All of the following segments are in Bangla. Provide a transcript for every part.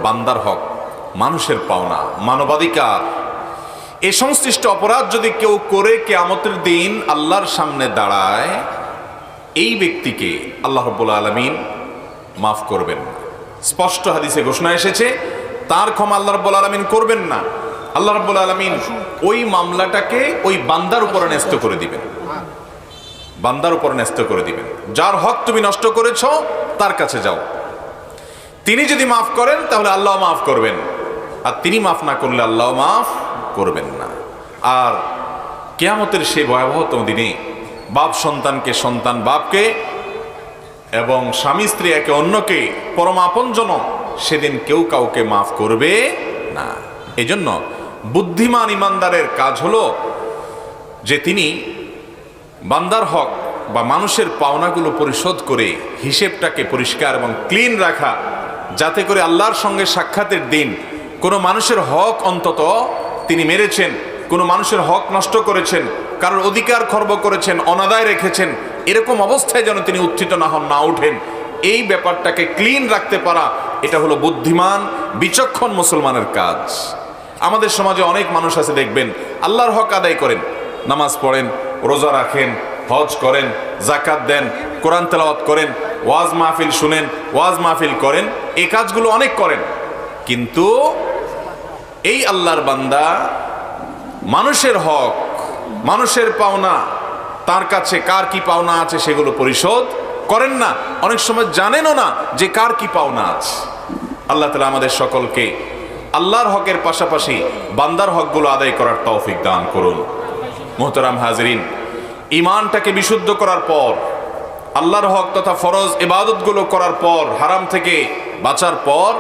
বান্দার হক, মানুষের পাওনা, মানবাধিকার, এই সংশ্লিষ্ট অপরাধ যদি কেউ করে কিয়ামতের দিন আল্লাহর সামনে দাঁড়ায়, এই ব্যক্তিকে আল্লাহ রাব্বুল আলামিন মাফ করবেন না। স্পষ্ট হাদিসে ঘোষণা এসেছে তার ক্ষমা আল্লাহ রাব্বুল আলামিন করবেন না। আল্লাহ রাব্বুল আলামিন ওই মামলাটাকে ওই বান্দার উপরে ন্যস্ত করে দিবেন, বান্দার উপর ন্যস্ত করে দিবেন। যার হক তুমি নষ্ট করেছ তার কাছে যাও, তিনি যদি মাফ করেন তাহলে আল্লাহ মাফ করবেন, আর তিনি মাফ না করলে আল্লাহ মাফ করবেন না। আর কিয়ামতের সেই ভয়াবহতম দিনে বাপ সন্তানকে, সন্তান বাপকে, এবং স্বামী স্ত্রী একে অন্যকে, পরম আপনজন, সেদিন কেউ কাউকে মাফ করবে না। এই জন্য বুদ্ধিমান ইমানদারের কাজ হলো যে তিনি বান্দার হক বা মানুষের পাওনাগুলো পরিশোধ করে হিসেবটাকে পরিষ্কার এবং ক্লিন রাখা, যাতে করে আল্লাহর সঙ্গে সাক্ষাতের দিন কোনো মানুষের হক অন্তত তিনি মেরেছেন, কোনো মানুষের হক নষ্ট করেছেন, কারোর অধিকার খর্ব করেছেন, অনাদায় রেখেছেন, এরকম অবস্থায় যেন তিনি উত্থিত না হন, না উঠেন। এই ব্যাপারটাকে ক্লিন রাখতে পারা, এটা হলো বুদ্ধিমান বিচক্ষণ মুসলমানের কাজ। আমাদের সমাজে অনেক মানুষ আছে, দেখবেন আল্লাহর হক আদায় করেন, নামাজ পড়েন, রোজা রাখেন, হজ করেন, জাকাত দেন, কোরআন তেলাওয়াত করেন, ওয়াজ মাহফিল শুনেন, ওয়াজ মাহফিল করেন, এই কাজগুলো অনেক করেন, কিন্তু এই আল্লাহর বান্দা মানুষের হক, মানুষের পাওনা, তার কাছে কার কি পাওনা আছে সেগুলো পরিশোধ করেন না। অনেক সময় জানেনও না যে কার কি পাওনা আছে। আল্লাহ তাআলা আমাদের সকলকে আল্লাহর হকের পাশাপাশি বান্দার হকগুলো আদায় করার তৌফিক দান করুন। মুহতারাম হাজিরিন, ঈমানটাকে বিশুদ্ধ করার পর, আল্লাহর হক তথা ফরজ ইবাদতগুলো করার পর, হারাম থেকে বাঁচার পর,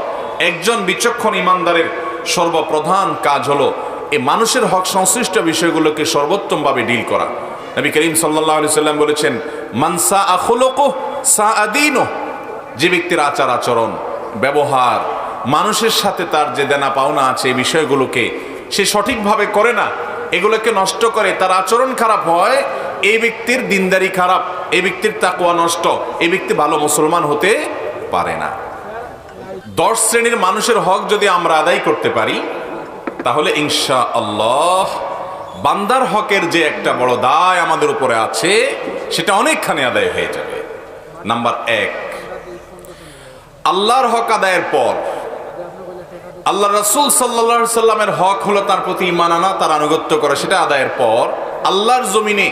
একজন বিচক্ষণ ঈমানদারের সর্বপ্রধান কাজ হলো এই মানুষের হক সংশ্লিষ্ট বিষয়গুলোকে সর্বোত্তমভাবে ডিল করা। নবী করিম সাল্লাল্লাহু আলাইহি সাল্লাম বলেছেন, মান সাআ খুলুকুহু সাআ দীনুহু, যে ব্যক্তির আচার আচরণ, ব্যবহার, মানুষের সাথে তার যে দেনা পাওনা আছে এই বিষয়গুলোকে সে সঠিকভাবে করে না, এগুলোকে নষ্ট করে, তার আচরণ খারাপ হয়, এই ব্যক্তির দিনদারি খারাপ, এই ব্যক্তির তাকওয়া নষ্ট, এই ব্যক্তি ভালো মুসলমান হতে পারে না। 10 শ্রেণীর মানুষের হক যদি আমরা আদায় করতে পারি, তাহলে ইনশাআল্লাহ বান্দার হকের যে একটা বড় দায় আমাদের উপরে আছে সেটা অনেকখানি আদায় হয়ে যাবে। নাম্বার 1, আল্লাহর হক আদায়ের পর আল্লাহ রাসূল সাল্লাল্লাহু আলাইহি সাল্লামের হক হলো তার প্রতি ঈমান আনা, তার আনুগত্য করা। সেটা আদায়ের পর আল্লাহর জমিনে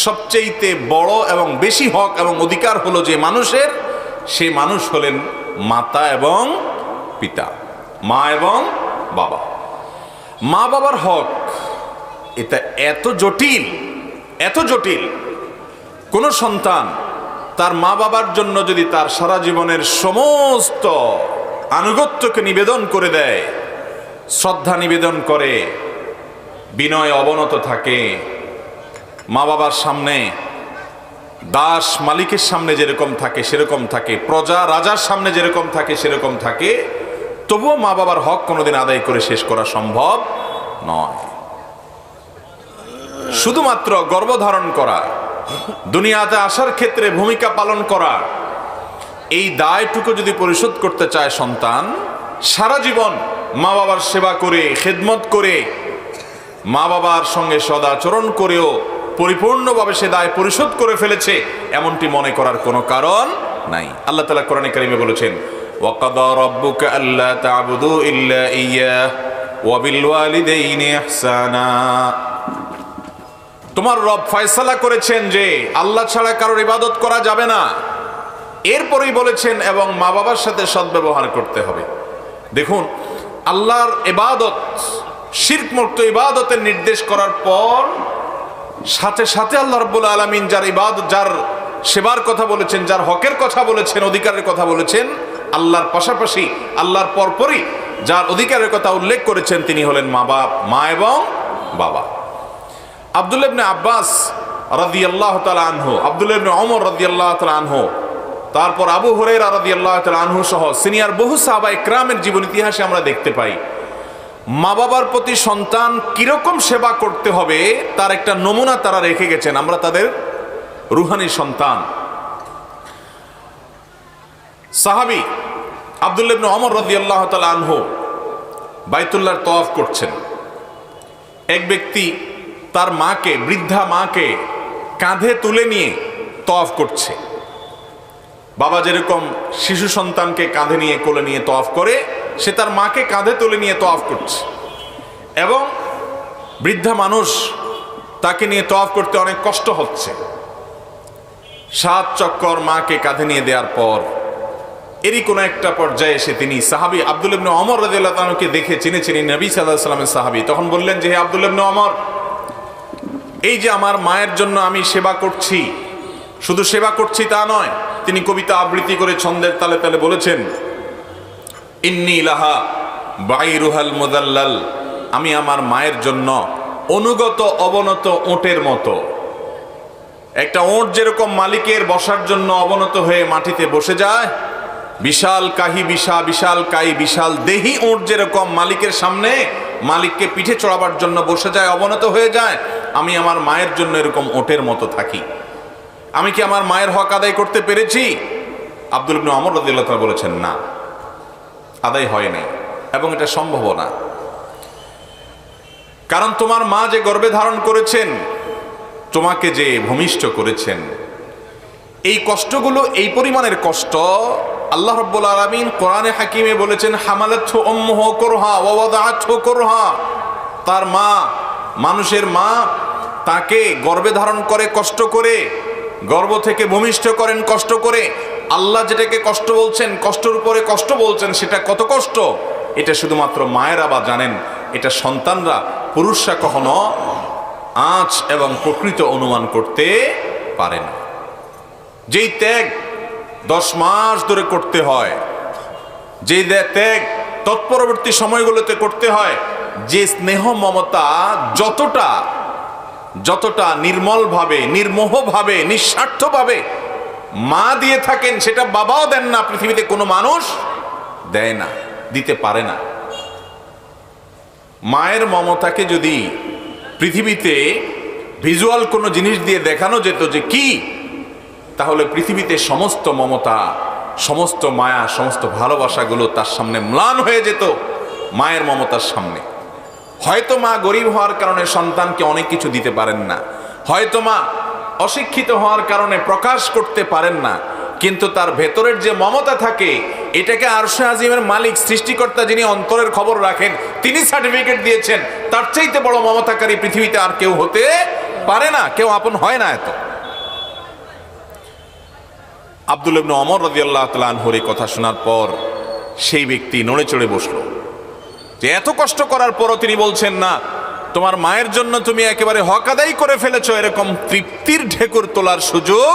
সবচেয়ে বড় এবং বেশি হক এবং অধিকার হলো যে মানুষের, সেই মানুষ হলেন মাতা এবং পিতা, মা এবং বাবা। মা বাবার হক এটা এত জটিল, এত জটিল। কোন সন্তান তার মা বাবার জন্য যদি তার সারা জীবনের সমস্ত আনুগত্যকে নিবেদন করে দেয়, শ্রদ্ধা নিবেদন করে, বিনয় অবনত থাকে, মা বাবার সামনে দাস মালিকের সামনে যেরকম থাকে সেরকম থাকে, প্রজা রাজার সামনে যেরকম থাকে সেরকম থাকে, তবুও মা বাবার হক কোনোদিন আদায় করে শেষ করা সম্ভব নয়। শুধুমাত্র গর্ভধারণ করা, দুনিয়াতে আসার ক্ষেত্রে ভূমিকা পালন করা, এই দায়টুকু যদি পরিশোধ করতে চায় সন্তান, সারা জীবন মা বাবার সেবা করে, খেদমত করে, মা বাবার সঙ্গে সদাচরণ করেও পরিপূর্ণভাবে সে দায় পরিশোধ করে ফেলেছে, এমনটি মনে করার কোনো কারণ নাই। আল্লাহ তাআলা কোরআনে কারিমে বলেছেন, ওয়াকাদা রাব্বুকা আল্লা তা'বুদু ইল্লা ইয়্যাহু ওয়া বিল ওয়ালিদাইনি ইহসানা। তোমার রব ফয়সালা করেছেন যে আল্লাহ ছাড়া কারোর ইবাদত করা যাবে না। এরপরেই বলেছেন এবং মা বাবার সাথে সদ্ব্যবহার করতে হবে। দেখুন, আল্লাহর ইবাদত, শিরক মুক্ত ইবাদতের নির্দেশ করার পর সাথে সাথে আল্লাহ রাব্বুল আলামিন যার ইবাদত, যার সেবার কথা বলেছেন, যার হকের কথা বলেছেন, অধিকারের কথা বলেছেন, আল্লাহর পাশাপাশি আল্লাহর পরপরই যার অধিকারের কথা উল্লেখ করেছেন তিনি হলেন মা এবং বাবা। আব্দুল্লাহ ইবনে আব্বাস রাদিয়াল্লাহু তাআলা আনহু, আব্দুল্লাহ ইবনে ওমর রাদিয়াল্লাহু তাআলা আনহু, তারপর আবু হুরায়রা রাদিয়াল্লাহু তাআলা আনহু সহ সিনিয়র বহু সাহাবা ইকরামের জীবন ইতিহাসে আমরা দেখতে পাই মা বাবার প্রতি সন্তান কিরকম সেবা করতে হবে তার একটা নমুনা তারা রেখে গেছেন। আমরা তাদের রুহানি সন্তান। সাহাবী আব্দুল্লাহ ইবনে ওমর রাদিয়াল্লাহু তাআলা আনহু বাইতুল্লাহর তওয়াফ করছেন। এক ব্যক্তি তার মাকে, বৃদ্ধা মাকে কাঁধে তুলে নিয়ে তওয়াফ করছে। বাবা যেরকম শিশু সন্তানকে কাঁধে নিয়ে কোলে নিয়ে তওয়াফ করে, সে তার মাকে কাঁধে তুলে নিয়ে তওয়াফ করছে। এবং বৃদ্ধা মানুষ, তাকে নিয়ে তওয়াফ করতে অনেক কষ্ট হচ্ছে। 7 চক্কর মাকে কাঁধে নিয়ে দেওয়ার পর এরই কোনো একটা পর্যায়ে এসে তিনি সাহাবী আব্দুল্লাহ ইবনে ওমর রাদিয়াল্লাহু তাআলাকে দেখে চিনেছেন নবী সাল্লাল্লাহু আলাইহি ওয়াসাল্লামের সাহাবী। তখন বললেন যে, হে আব্দুল্লাহ ইবনে ওমর, এই যে আমার মায়ের জন্য আমি সেবা করছি, শুধু সেবা করছি তা নয়, তিনি কবিতা আবৃত্তি করে ছন্দের তালে তালে বলেছেন, ইন্নী লাহা বাইরুহাল মুদাল্লাল, আমি আমার মায়ের জন্য অনুগত অবনত ওঁটের মতো। একটা ওঁট যেরকম মালিকের বসার জন্য অবনত হয়ে মাটিতে বসে যায়, বিশাল কাহি বিশাল কাই বিশাল দেহি ওঁট যেরকম মালিকের সামনে মালিককে পিঠে চড়াবার জন্য বসে যায়, অবনত হয়ে যায়, আমি আমার মায়ের জন্য এরকম ওঁটের মতো থাকি। আমি কি আমার মায়ের হক আদায় করতে পেরেছি? আব্দুল ইবনে ওমর রাদিয়াল্লাহু তাআলা বলেছেন, না, আদায় হয় নাই, এবং এটা সম্ভব না। কারণ তোমার মা যে গর্ভে ধারণ করেছেন, তোমাকে যে ভূমিষ্ঠ করেছেন, এই কষ্টগুলো, এই পরিমাণের কষ্ট আল্লাহ রাব্বুল আলামিন কোরআনে হাকিমে বলেছেন, হামালাতহু উম্মুহু কুরহা ওয়া ওয়াদাআতহু কুরহা। তার মা, মানুষের মা, তাকে গর্ভে ধারণ করে কষ্ট করে, গর্ভ থেকে ভূমিষ্ঠ করেন কষ্ট করে। আল্লাহ যেটাকে কষ্ট বলছেন, কষ্টের উপরে কষ্ট বলছেন, সেটা কত কষ্ট এটা শুধুমাত্র মায়েরা বা জানেন। এটা সন্তানরা, পুরুষরা কখনো আঁচ এবং প্রকৃত অনুমান করতে পারে না। যেই ত্যাগ 10 মাস ধরে করতে হয়, যে ত্যাগ তৎপরবর্তী সময়গুলোতে করতে হয়, যে স্নেহ মমতা যতটা নির্মলভাবে, নির্মোহভাবে, নিঃস্বার্থভাবে মা দিয়ে থাকেন, সেটা বাবাও দেন না, পৃথিবীতে কোনো মানুষ দেয় না, দিতে পারে না। মায়ের মমতাকে যদি পৃথিবীতে ভিজুয়াল কোনো জিনিস দিয়ে দেখানো যেত যে কি, তাহলে পৃথিবীতে সমস্ত মমতা, সমস্ত মায়া, সমস্ত ভালোবাসাগুলো তার সামনে ম্লান হয়ে যেত মায়ের মমতার সামনে। হয়তো মা গরিব হওয়ার কারণে সন্তানকে অনেক কিছু দিতে পারেন না, হয়তো মা অশিক্ষিত হওয়ার কারণে প্রকাশ করতে পারেন না, কিন্তু তার ভেতরের যে মমতা থাকে, এটাকে আরশে আজিমের মালিক, সৃষ্টিকর্তা, যিনি অন্তরের খবর রাখেন, তিনি সার্টিফিকেট দিয়েছেন, তার চাইতে বড় মমতাকারী পৃথিবীতে আর কেউ হতে পারে না, কেউ আপন হয় না এত। আব্দুল্লাহ ইবনে ওমর রাদিয়াল্লাহু তাআলা আনহুর এই কথা শোনার পর সেই ব্যক্তি নড়ে চড়ে বসলো, যে এত কষ্ট করার পরও তিনি বলছেন, না, তোমার মায়ের জন্য তুমি একেবারে হক আদায় করে ফেলেছো, এরকম তৃপ্তির ঢেকুর তোলার সুযোগ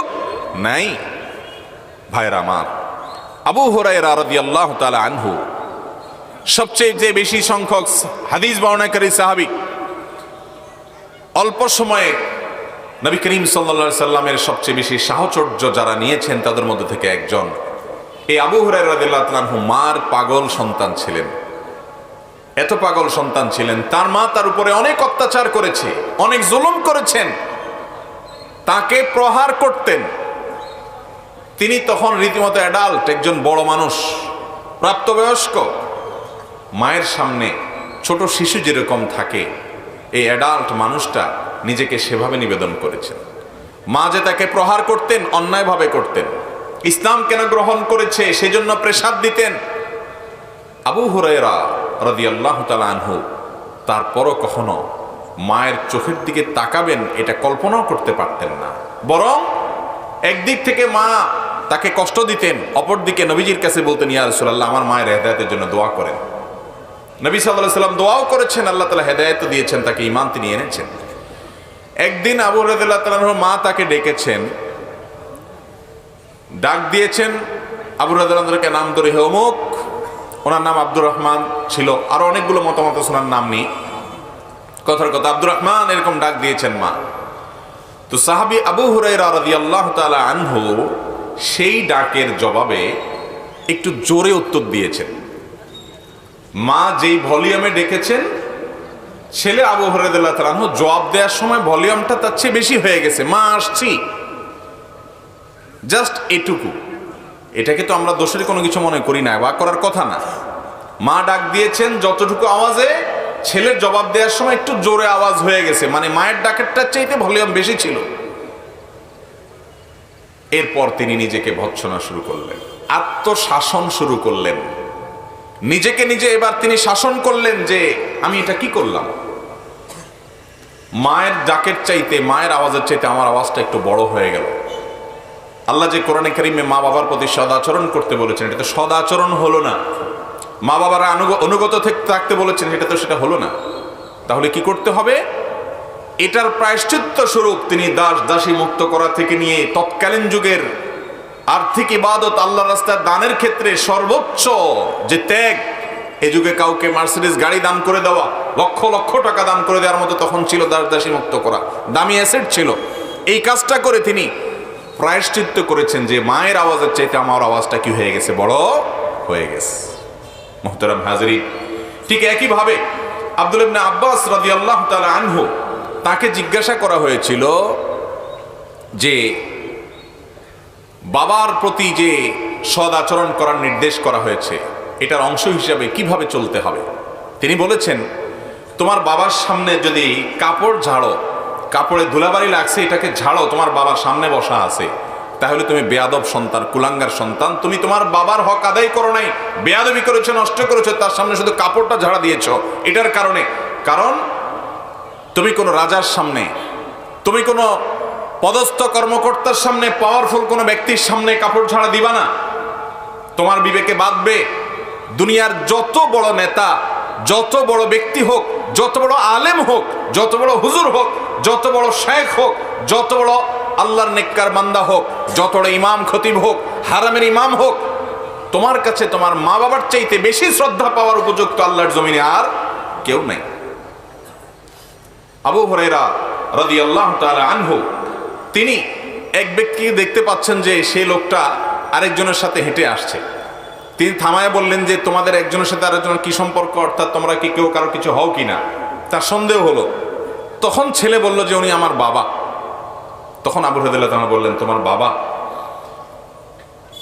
নাই। ভাইরা আমার, আবু হুরায়রা রাদিয়াল্লাহু তাআলা আনহু সবচেয়ে যে বেশি সংখ্যক হাদিস বর্ণনাকারী সাহাবী, অল্প সময়ে নবী করিম সাল্লাল্লাহু আলাইহি সাল্লামের সবচেয়ে বেশি সাহচর্য যারা নিয়েছেন, তাদের মধ্যে থেকে একজন। এই আবু হুরায়রা রাদিয়াল্লাহু তাআলা আনহু মার পাগল সন্তান ছিলেন। এত পাগল সন্তান ছিলেন, তার মা তার উপরে অনেক অত্যাচার করেছে, অনেক জুলুম করেছেন, তাকে প্রহার করতেন। তিনি তখন রীতিমতো অ্যাডাল্ট, একজন বড় মানুষ, প্রাপ্তবয়স্ক। মায়ের সামনে ছোট শিশু যেরকম থাকে, এই অ্যাডাল্ট মানুষটা নিজেকে সেভাবে নিবেদন করেছেন। মা যে তাকে প্রহার করতেন, অন্যায়ভাবে করতেন, ইসলাম কেন গ্রহণ করেছে সেজন্য প্রেসার দিতেন। আবু হুরায়রা রাদিয়াল্লাহু তাআলা আনহু তারপরও কখনো মায়ের চোখের দিকে তাকাবেন এটা কল্পনাও করতে পারতেন না। বরং একদিক থেকে মা তাকে কষ্ট দিতেন, অপরদিকে নবীজির কাছে বলতেন, ইয়া রাসূলুল্লাহ, আমার মায়ের হেদায়েতের জন্য দোয়া করেন। নবী সাল্লাল্লাহু আলাইহি সাল্লাম দোয়াও করেছেন, আল্লাহ তাআলা হেদায়েত দিয়েছেন, তাকে ঈমান তিনি এনেছেন। একদিন আবু হুরায়রা রাদিয়াল্লাহু তাআলা আনহুর মা তাকে ডেকেছেন, ডাক দিয়েছেন। আবু হুরায়রা রাদিয়াল্লাহু তাআলাকে নাম ধরে, হে অমুক, ওনার নাম আব্দুর রহমান ছিল, আরো অনেকগুলো মতামত ওনার নাম নেই, কথার কথা আব্দুর রহমান এরকম ডাক দিয়েছেন মা। তো সাহাবী আবু হুরায়রা রাদিয়াল্লাহু তাআলা আনহু সেই ডাকের জবাবে একটু জোরে উত্তর দিয়েছেন। মা যেই ভলিউমে ডেকেছেন, ছেলে আবু হুরায়রা রাদিয়াল্লাহু তাআলা আনহু জবাব দেওয়ার সময় ভলিউমটা তার চেয়ে বেশি হয়ে গেছে, মা আসছি, জাস্ট এটুকু। এটাকে তো আমরা দোষের কোনো কিছু মনে করি না বা করার কথা না। মা ডাক দিয়েছেন যতটুকু আওয়াজে, ছেলের জবাব দেওয়ার সময় একটু জোরে আওয়াজ হয়ে গেছে, মানে মায়ের ডাকেরটার চাইতে ভলিউম বেশি ছিল। এরপর তিনি নিজেকে ভৎসনা শুরু করলেন, আত্মশাসন শুরু করলেন, নিজেকে নিজে এবার তিনি শাসন করলেন যে আমি এটা কি করলাম। মায়ের ডাকের চাইতে, মায়ের আওয়াজের চাইতে আমার আওয়াজটা একটু বড় হয়ে গেল। আল্লাহ যে কোরআনে কারিমে মা বাবার প্রতি সদাচরণ করতে বলেছেন, এটা তো সদাচরণ হলো না। মা বাবারা অনুগত থাকতে বলেছেন, এটা তো সেটা হলো না। তাহলে কি করতে হবে? এটার প্রায়শ্চিত্ত স্বরূপ তিনি দাস দাসী মুক্ত করা থেকে নিয়ে তৎকালীন যুগের আর্থিক ইবাদত, আল্লাহর রাস্তায় দানের ক্ষেত্রে সর্বোচ্চ যে ত্যাগ, এ যুগে কাউকে মার্সিডিজ গাড়ি দান করে দেওয়া, লক্ষ লক্ষ টাকা দান করে দেওয়ার মতো তখন ছিল দাস দাসী মুক্ত করা, দামি অ্যাসেট ছিল। এই কাজটা করে তিনি প্রায়শ্চিত্ত করেছেন যে মায়ের আওয়াজের চাইতে আমার আওয়াজটা কি হয়ে গেছে, বড় হয়ে গেছে। মুহতারাম হাজরিন, ঠিক একইভাবে আব্দুল ইবনে আব্বাস রাদিয়াল্লাহু তাআলা আনহু, তাকে জিজ্ঞাসা করা হয়েছিল যে বাবার প্রতি যে সদ আচরণ করার নির্দেশ করা হয়েছে, এটার অংশ হিসাবে কিভাবে চলতে হবে। তিনি বলেছেন, তোমার বাবার সামনে যদি কাপড় ঝাড়ো, কাপড়ে ধুলাবাড়ি লাগছে, এটাকে ঝাড়ো, তোমার বাবার সামনে বসা আছে, তাহলে তুমি বেয়াদব সন্তান, কুলাঙ্গার সন্তান। তুমি তোমার বাবার হক আদায় করো নাই, বেয়াদবি করেছো, নষ্ট করেছো, তার সামনে শুধু কাপড়টা ঝাড়া দিয়েছো। এটার কারণে, কারণ তুমি কোনো রাজার সামনে, তুমি কোনো পদস্থ কর্মকর্তার সামনে, পাওয়ারফুল কোনো ব্যক্তির সামনে কাপড় ঝাড়া দিবা না। তোমার বিবেকে বাঁধবে, দুনিয়ার যত বড় নেতা, যত বড় ব্যক্তি হোক, যত বড় আলেম হোক, যত বড় হুজুর হোক, যত বড় শেখ হোক, যত বড় আল্লাহর নেককার বান্দা হোক, যত বড় ইমাম খতিব হোক, হারামের ইমাম হোক, তোমার কাছে তোমার মা বাবার চাইতে বেশি শ্রদ্ধা পাওয়ার উপযুক্ত আল্লাহর জমিনে আর কেউ নাই। আবু হুরায়রা রাদিয়াল্লাহু তাআলা আনহু, তিনি এক ব্যক্তিকে দেখতে পাচ্ছেন যে সেই লোকটা আরেকজনের সাথে হেঁটে আসছে। তিনি থামায় বললেন যে তোমাদের একজনের সাথে আরেকজনের কি সম্পর্ক, অর্থাৎ তোমরা কি কেউ কারো কিছু হও কিনা। তার সন্দেহ হলো। তখন ছেলে বলল যে উনি আমার বাবা। তখন আবু হুরায়রা বললেন, তোমার বাবা?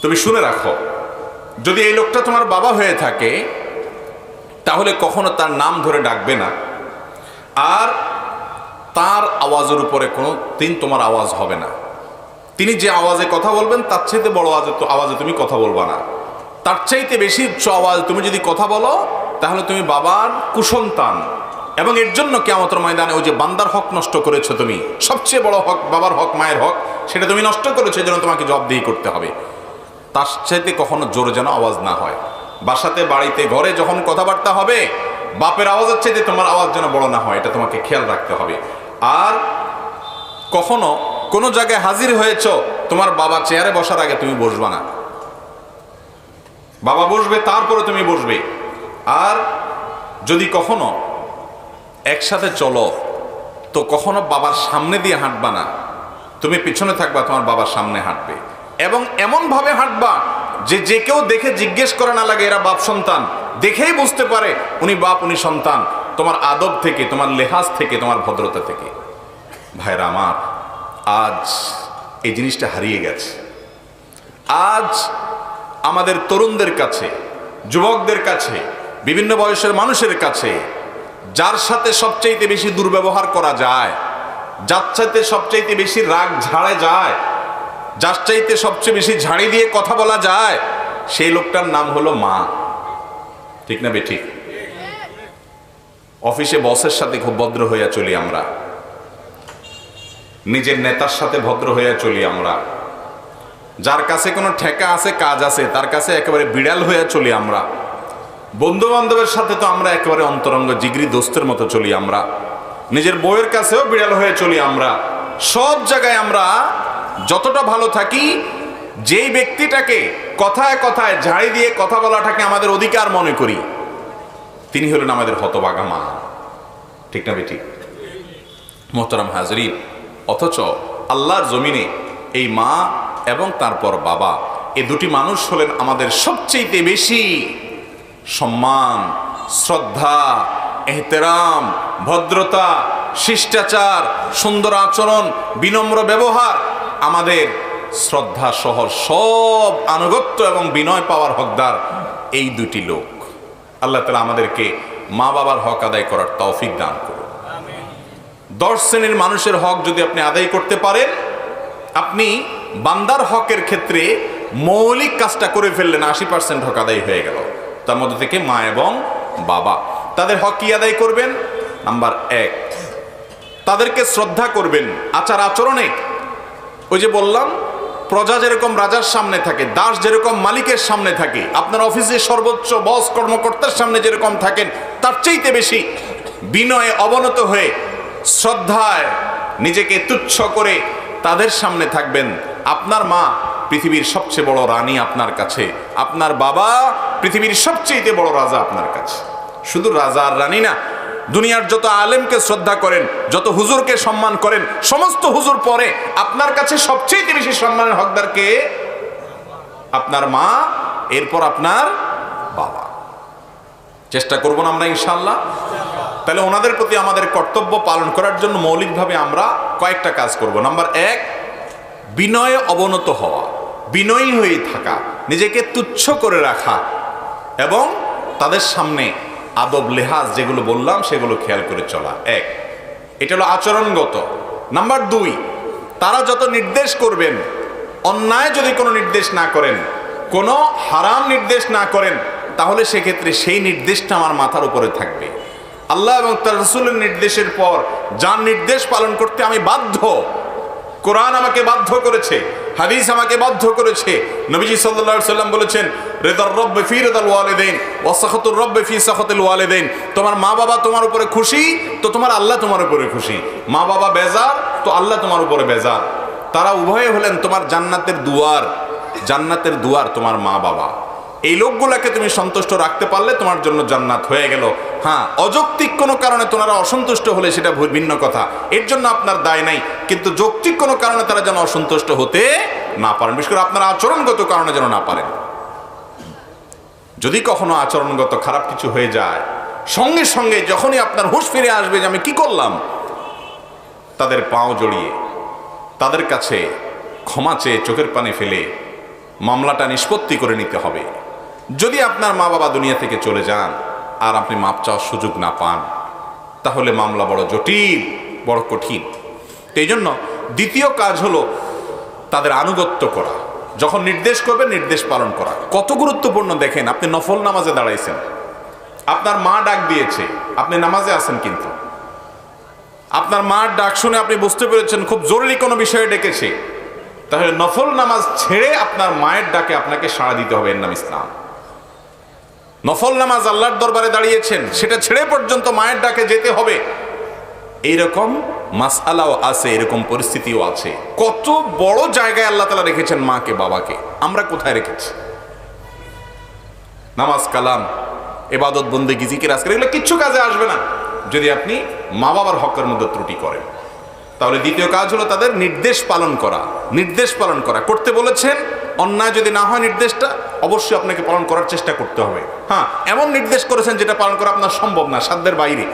তুমি শুনে রাখো, যদি এই লোকটা তোমার বাবা হয়ে থাকে তাহলে কখনো তার নাম ধরে ডাকবে না, আর তার আওয়াজের উপরে কোনো দিন তোমার আওয়াজ হবে না। তিনি যে আওয়াজে কথা বলবেন তার চাইতে বড় আওয়াজে তুমি কথা বলবা না। তার চাইতে বেশি উচ্চ আওয়াজ তুমি যদি কথা বলো তাহলে তুমি বাবার কুসন্তান, এবং এর জন্য কিয়ামতের ময়দানে ওই যে বান্দার হক নষ্ট করেছো তুমি, সবচেয়ে বড় হক বাবার হক, মায়ের হক, সেটা তুমি নষ্ট করেছো, এই জন্য তোমাকে জবাবদিহি করতে হবে। তার চাইতে কখনো জোরে যেন আওয়াজ না হয়। বাসাতে, বাড়িতে, ঘরে যখন কথাবার্তা হবে, বাপের আওয়াজের চাইতে তোমার আওয়াজ যেন বড় না হয়, এটা তোমাকে খেয়াল রাখতে হবে। আর কখনো কোনো জায়গায় হাজির হয়েছ, তোমার বাবা চেয়ারে বসার আগে তুমি বসবা না, বাবা বসবে তারপরে তুমি বসবে। আর যদি কখনো একসাথে চলো তো কখনো বাবার সামনে দিয়ে হাঁটবা না, তুমি পিছনে থাকবা, তোমার বাবার সামনে হাঁটবে, এবং এমন ভাবে হাঁটবা যে যে কেউ দেখে জিজ্ঞেস করে না লাগে এরা বাপ সন্তান, দেখেই বুঝতে পারে উনি বাপ উনি সন্তান, তোমার আদব থেকে, তোমার লেহাজ থেকে, তোমার ভদ্রতা থেকে। ভাইরা আমার, আজ এই জিনিসটা হারিয়ে গেছে। আজ আমাদের তরুণদের কাছে, যুবকদের কাছে, বিভিন্ন বয়সের মানুষের কাছে যার সাথে সবচাইতে বেশি দুর্ব্যবহার করা যায়, যার চাইতে সবচাইতে বেশি রাগ ঝাড়ে যায়, যার চাইতে সবচেয়ে বেশি ঝাড়ি দিয়ে কথা বলা যায়, সেই লোকটার নাম হলো মা। ঠিক না বেঠিক? অফিসে বসের সাথে খুব ভদ্র হইয়া চলি আমরা, নিজের নেতার সাথে ভদ্র হইয়া চলি আমরা, যার কাছে কোনো ঠেকা আছে, কাজ আছে, তার কাছে একেবারে বিড়াল হইয়া চলি আমরা, বন্ধু বান্ধবের সাথে তো আমরা একেবারে অন্তরঙ্গ জিগরি দোস্তের মতো চলি আমরা, নিজের বউয়ের কাছেও বিড়াল হয়ে চলি আমরা। সব জায়গায় আমরা যতটা ভালো থাকি, যেই ব্যক্তিটাকে কথায় কথায় ঝাড়ি দিয়ে কথা বলাটাকে আমাদের অধিকার মনে করি, তিনি হলেন আমাদের হতভাগা মা। ঠিক না বেঠিক? মোহতারাম হাজরিন, অথচ আল্লাহর জমিনে এই মা এবং তারপর বাবা, এই দুটি মানুষ হলেন আমাদের সবচেয়ে বেশি সম্মান, শ্রদ্ধা, এহতেরাম, ভদ্রতা, শিষ্টাচার, সুন্দর আচরণ, বিনম্র ব্যবহার আমাদের শ্রদ্ধা সহ সব আনুগত্য এবং বিনয় পাওয়ার হকদার এই দুটি লোক। আল্লাহ তাআলা আমাদেরকে মা বাবার হক আদায় করার তৌফিক দান করুন। 10 শ্রেণীর মানুষের হক যদি আপনি আদায় করতে পারেন, আপনি বান্দার হকের ক্ষেত্রে মৌলিক কাজটা করে ফেললেন, 80% হক আদায় হয়ে গেল। তার মধ্যে থেকে মা এবং বাবা, তাদের হক কি আদায় করবেন? নাম্বার 1, তাদেরকে শ্রদ্ধা করবেন আচার আচরণে। ওই যে বললাম, প্রজা যেরকম রাজার সামনে থাকে, দাস যেরকম মালিকের সামনে থাকে, আপনার অফিসে সর্বোচ্চ বস কর্মকর্তার সামনে যেরকম থাকেন, তার চাইতে বেশি বিনয়ে অবনত হয়ে শ্রদ্ধায় নিজেকে তুচ্ছ করে তাদের সামনে থাকবেন। আপনার মা পৃথিবীর সবচেয়ে বড় রানী আপনার কাছে, আপনার বাবা পৃথিবীর সবচেয়ে বড় রাজা আপনার কাছে। শুধু রাজা আর রানী না, দুনিয়ার যত আলেমকে শ্রদ্ধা করেন, যত হুজুরকে সম্মান করেন, সমস্ত হুজুর পরে আপনার কাছে সবচেয়ে বেশি সম্মানের হকদার কে? আপনার মা, এরপর আপনার বাবা। চেষ্টা করব না আমরা ইনশাআল্লাহ? তাহলে ওনাদের প্রতি আমাদের কর্তব্য পালন করার জন্য মৌলিকভাবে আমরা কয়েকটা কাজ করব। নাম্বার 1, বিনয়ে অবনত হওয়া, বিনয়ী হয়ে থাকা, নিজেকে তুচ্ছ করে রাখা এবং তাদের সামনে আদব লেহাজ যেগুলো বললাম সেগুলো খেয়াল করে চলা। 1, এটা হলো আচরণগত। নাম্বার 2, তারা যত নির্দেশ করবেন, অন্যায় যদি কোনো নির্দেশ না করেন, কোনো হারাম নির্দেশ না করেন, তাহলে সেক্ষেত্রে সেই নির্দেশটা আমার মাথার উপরে থাকবে। আল্লাহ এবং তার রাসূলের নির্দেশের পর যার নির্দেশ পালন করতে আমি বাধ্য, কোরআন আমাকে বাধ্য করেছে, হাদিস আমাকে বাধ্য করেছে। নবীজি সাল্লাল্লাহু আলাইহি সাল্লাম বলেছেন, রিদার রব্ব ফি রিদাল ওয়ালিদাইন ওয়া সাখাতুর রব্ব ফি সাখাতিল ওয়ালিদাইন। তোমার মা বাবা তোমার উপরে খুশি তো তোমার আল্লাহ তোমার উপরে খুশি, মা বাবা বেজার তো আল্লাহ তোমার উপরে বেজার। তারা উভয়ে হলেন তোমার জান্নাতের দুয়ার, জান্নাতের দুয়ার তোমার মা বাবা। এই লোকগুলাকে তুমি সন্তুষ্ট রাখতে পারলে তোমার জন্য জান্নাত হয়ে গেল। হ্যাঁ, অযৌক্তিক কোনো কারণে তোমরা অসন্তুষ্ট হলে সেটা ভিন্ন কথা, এর জন্য আপনার দায় নাই। কিন্তু যৌক্তিক কোনো কারণে তারা যেন অসন্তুষ্ট হতে না পারেন, বিশেষ করে আপনার আচরণগত কারণে যেন না পারেন। যদি কখনো আচরণগত খারাপ কিছু হয়ে যায়, সঙ্গে সঙ্গে যখনই আপনার হুঁশ ফিরে আসবে যে আমি কি করলাম, তাদের পাও জড়িয়ে তাদের কাছে ক্ষমা চেয়ে চোখের পানি ফেলে মামলাটা নিষ্পত্তি করে নিতে হবে। যদি আপনার মা বাবা দুনিয়া থেকে চলে যান আর আপনি মাপ চাওয়ার সুযোগ না পান, তাহলে মামলা বড় জটিল, বড় কঠিন। এই জন্য দ্বিতীয় কাজ হলো তাদের আনুগত্য করা। যখন নির্দেশ করবেন নির্দেশ পালন করা। কত গুরুত্বপূর্ণ দেখেন, আপনি নফল নামাজে দাঁড়াইছেন, আপনার মা ডাক দিয়েছে, আপনি নামাজে আছেন, কিন্তু আপনার মার ডাক শুনে আপনি বুঝতে পেরেছেন খুব জরুরি কোনো বিষয়ে ডেকেছে, তাহলে নফল নামাজ ছেড়ে আপনার মায়ের ডাকে আপনাকে সাড়া দিতে হবে। এর নাম ইসলাম। নফল নামাজ আল্লাহর দরবারে দাঁড়িয়েছেন, সেটা ছেড়ে পর্যন্ত মায়ের ডাকে যেতে হবে। এইরকম মাসআলাও আছে, এরকম পরিস্থিতিও আছে। কত বড় জায়গায় আল্লাহ তাআলা রেখেছেন মাকে বাবাকে, আমরা কোথায় রেখেছি? নামাজ, কালাম, ইবাদত, বন্দেগী, জিকির, আজকার এগুলো কিচ্ছু কাজে আসবে না যদি আপনি মা বাবার হকের মধ্যে ত্রুটি করেন। তাহলে দ্বিতীয় কাজ হলো তাদের নির্দেশ পালন করা। নির্দেশ পালন করা করতে বলেছেন, অন্যায় যদি না হয় নির্দেশটা অবশ্যই আপনাকে পালন করার চেষ্টা করতে হবে। হ্যাঁ, এমন নির্দেশ করেছেন যেটা পালন করা আপনার সম্ভব না, সাধ্যের বাইরে,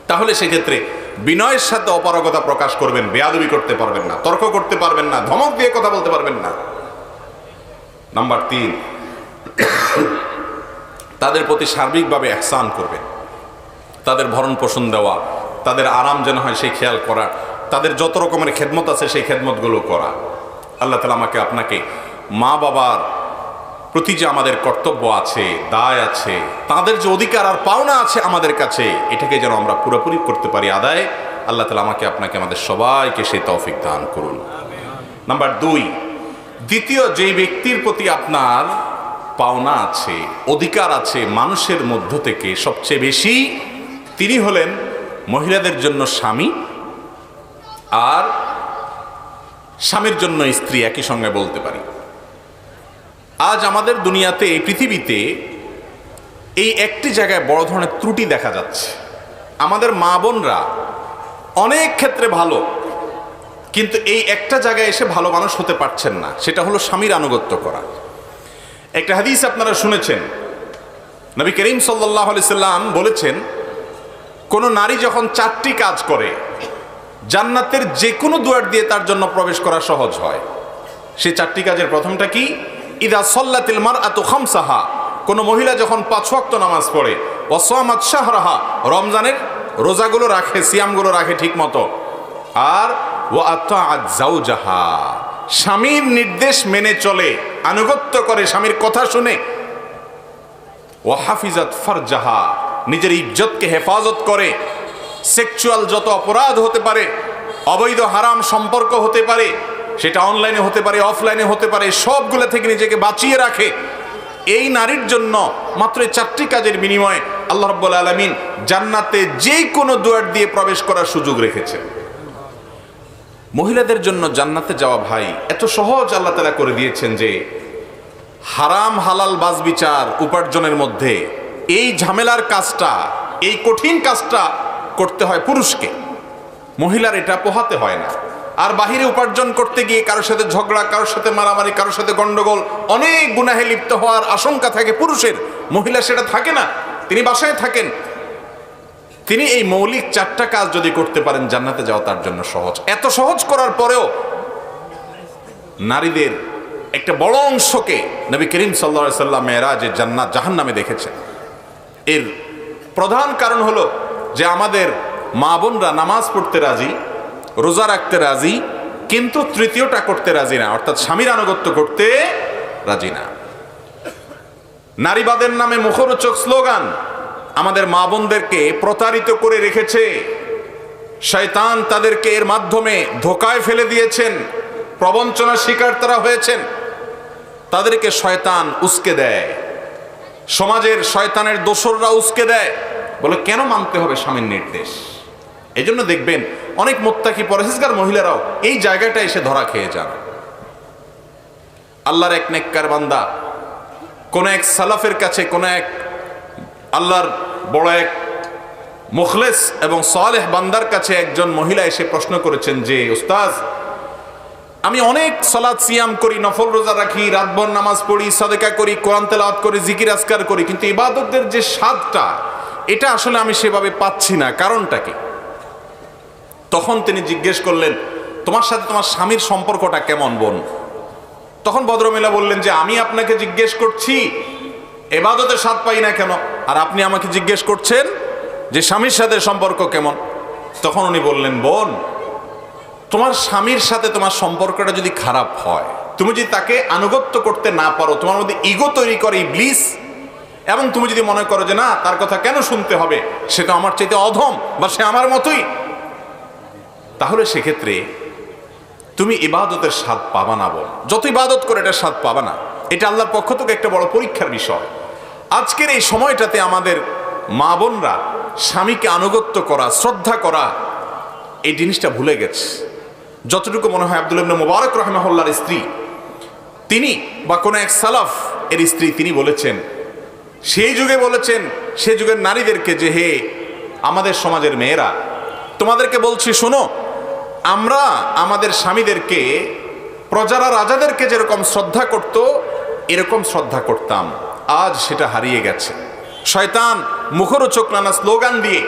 তাহলে সেক্ষেত্রে বিনয়ের সাথে অপারগতা প্রকাশ করবেন। বেয়াদবি করতে পারবেন না, তর্ক করতে পারবেন না, ধমক দিয়ে কথা বলতে পারবেন না। নাম্বার 3, তাদের প্রতি সার্বিকভাবে ইহসান করবেন। তাদের ভরণ পোষণ দেওয়া, তাদের আরাম যেন হয় সেই খেয়াল করা, তাদের যত রকমের খেদমত আছে সেই খেদমতগুলো করা। আল্লাহ তাআলা আমাকে আপনাকে মা বাবার প্রতি যে আমাদের কর্তব্য আছে, দায় আছে, তাদের যে অধিকার আর পাওনা আছে আমাদের কাছে, এটাকে যেন আমরা পুরোপুরি করতে পারি আদায়। আল্লাহ তাআলা আমাকে আপনাকে আমাদের সবাইকে সেই তৌফিক দান করুন। নাম্বার 2, দ্বিতীয় যেই ব্যক্তির প্রতি আপনার পাওনা আছে, অধিকার আছে মানুষের মধ্য থেকে সবচেয়ে বেশি, তিনি হলেন মহিলাদের জন্য স্বামী আর স্বামীর জন্য স্ত্রী, একই সঙ্গে বলতে পারি। আজ আমাদের দুনিয়াতে, এই পৃথিবীতে এই একটি জায়গায় বড় ধরনের ত্রুটি দেখা যাচ্ছে। আমাদের মা বোনরা অনেক ক্ষেত্রে ভালো, কিন্তু এই একটা জায়গায় এসে ভালো মানুষ হতে পারছেন না, সেটা হলো স্বামীর আনুগত্য করা। একটা হাদিস আপনারা শুনেছেন, নবী করিম সাল্লাল্লাহু আলাইহি সাল্লাম বলেছেন, কোন নারী যখন 4টি কাজ করে, জান্নাতের যে কোনো দুয়ার দিয়ে তার জন্য প্রবেশ করা সহজ হয়। সে 4টি কাজের প্রথমটা কি? ইদা সাল্লাতিল মারআতু খামসাহা, কোন মহিলা যখন 5 ওয়াক্ত নামাজ পড়ে, ওয়া সামাত শাহরাহা, রমজানের রোজাগুলো রাখে, সিয়ামগুলো রাখে ঠিক মতো, আর ওয়া আতাআত যাওজাহা, স্বামীর নির্দেশ মেনে চলে, আনুগত্য করে, স্বামীর কথা শুনে, ওয়া হাফিজাত ফারজাহা, নিজের ইজ্জতকে হেফাজত করে, সেক্সুয়াল যত অপরাধ হতে পারে, অবৈধ হারাম সম্পর্ক হতে পারে, সেটা অনলাইনে হতে পারে, অফলাইনে হতে পারে, সবগুলো থেকে নিজেকে বাঁচিয়ে রাখে, এই নারীর জন্য মাত্র 4টি কাজের বিনিময়ে আল্লাহ রাব্বুল আলামিন জান্নাতে যে কোনো দুয়ার দিয়ে প্রবেশ করার সুযোগ রেখেছে। মহিলাদের জন্য জান্নাতে যাওয়া ভাই এত সহজ আল্লাহ তাআলা করে দিয়েছেন যে হারাম হালাল বাছবিচার উপার্জনের মধ্যে এই ঝামেলার কাজটা, এই কঠিন কাজটা করতে হয় পুরুষকে, মহিলার এটা পোহাতে হয় না। আর বাহিরে উপার্জন করতে গিয়ে কারোর সাথে ঝগড়া, কারোর সাথে মারামারি, কারোর সাথে গন্ডগোল, অনেক গুনাহে লিপ্ত হওয়ার আশঙ্কা থাকে পুরুষের, মহিলা সেটা থাকে না, তিনি বাসায় থাকেন। তিনি এই মৌলিক 4টা কাজ যদি করতে পারেন, জান্নাতে যাওয়া তার জন্য সহজ। এত সহজ করার পরেও নারীদের একটা বড় অংশকে নবী করিম সাল্লাল্লাহু আলাইহি সাল্লাম মেরাজে জান্নাত জাহান্নামে দেখেছেন। এর প্রধান কারণ হলো যে আমাদের মা বোনরা নামাজ পড়তে রাজি, রোজা রাখতে রাজি, কিন্তু তৃতীয়টা করতে রাজি না, অর্থাৎ স্বামীর আনুগত্য করতে রাজি না। নারীবাদের নামে মুখরোচক স্লোগান আমাদের মা বোনদেরকে প্রতারিত করে রেখেছে। শয়তান তাদেরকে এর মাধ্যমে ধোকায় ফেলে দিয়েছেন, প্রবঞ্চনার শিকার তারা হয়েছেন। তাদেরকে শয়তান উস্কে দেয়, সমাজের শয়তানের দোসররা উস্কে দেয়, বলে কেন মানতে হবে স্বামীর নির্দেশ। এই জন্য দেখবেন অনেক মুত্তাকি পরহেজগার মহিলারাও এই জায়গাটা এসে ধরা খেয়ে যান। আল্লাহর এক নেককার বান্দা কোন এক সালাফের কাছে, কোন এক আল্লাহর বড় এক মুখলেস এবং সালেহ বান্দার কাছে একজন মহিলা এসে প্রশ্ন করেছেন যে, উস্তাজ, আমি অনেক সালাত সিয়াম করি, নফল রোজা রাখি, রাতভর নামাজ পড়ি, সাদেকা করি, কোরআন তেলাওয়াত করি, জিকির আজকার করি, কিন্তু ইবাদতের যে স্বাদটা, এটা আসলে আমি সেভাবে পাচ্ছি না, কারণটা কি? তখন তিনি জিজ্ঞেস করলেন, তোমার সাথে তোমার স্বামীর সম্পর্কটা কেমন বোন? তখন ভদ্রমহিলা বললেন যে, আমি আপনাকে জিজ্ঞেস করছি ইবাদতের স্বাদ পাই না কেন, আর আপনি আমাকে জিজ্ঞেস করছেন যে স্বামীর সাথে সম্পর্ক কেমন? তখন উনি বললেন, বোন, তোমার স্বামীর সাথে তোমার সম্পর্কটা যদি খারাপ হয়, তুমি যদি তাকে আনুগত্য করতে না পারো, তোমার মধ্যে ইগো তৈরি করে ইবলিস, এবং তুমি যদি মনে করো যে না, তার কথা কেন শুনতে হবে, সে তো আমার চাইতে অধম বা সে আমার মতোই, তাহলে সেক্ষেত্রে তুমি ইবাদতের স্বাদ পাবা না বোন। যত ইবাদত করে এটা স্বাদ পাবা না। এটা আল্লাহর পক্ষ থেকে একটা বড় পরীক্ষার বিষয়। আজকের এই সময়টাতে আমাদের মা বোনরা স্বামীকে আনুগত্য করা, শ্রদ্ধা করা, এই জিনিসটা ভুলে গেছে। যতটুকু মনে হয় আব্দুল্লাহ ইবনে মুবারক রাহিমাহুল্লাহর স্ত্রী, তিনি বা কোনো এক সালাফ এর স্ত্রী, তিনি বলেছেন, সেই যুগে বলেছেন সে যুগের নারীদেরকে যে, হে আমাদের সমাজের মেয়েরা, তোমাদেরকে বলছি শোনো, আমরা আমাদের স্বামীদেরকে, প্রজারা রাজাদেরকে যেরকম শ্রদ্ধা করত, এরকম শ্রদ্ধা করতাম। আজ সেটা হারিয়ে গেছে। শয়তান মুখরোচক নানা স্লোগান দিয়ে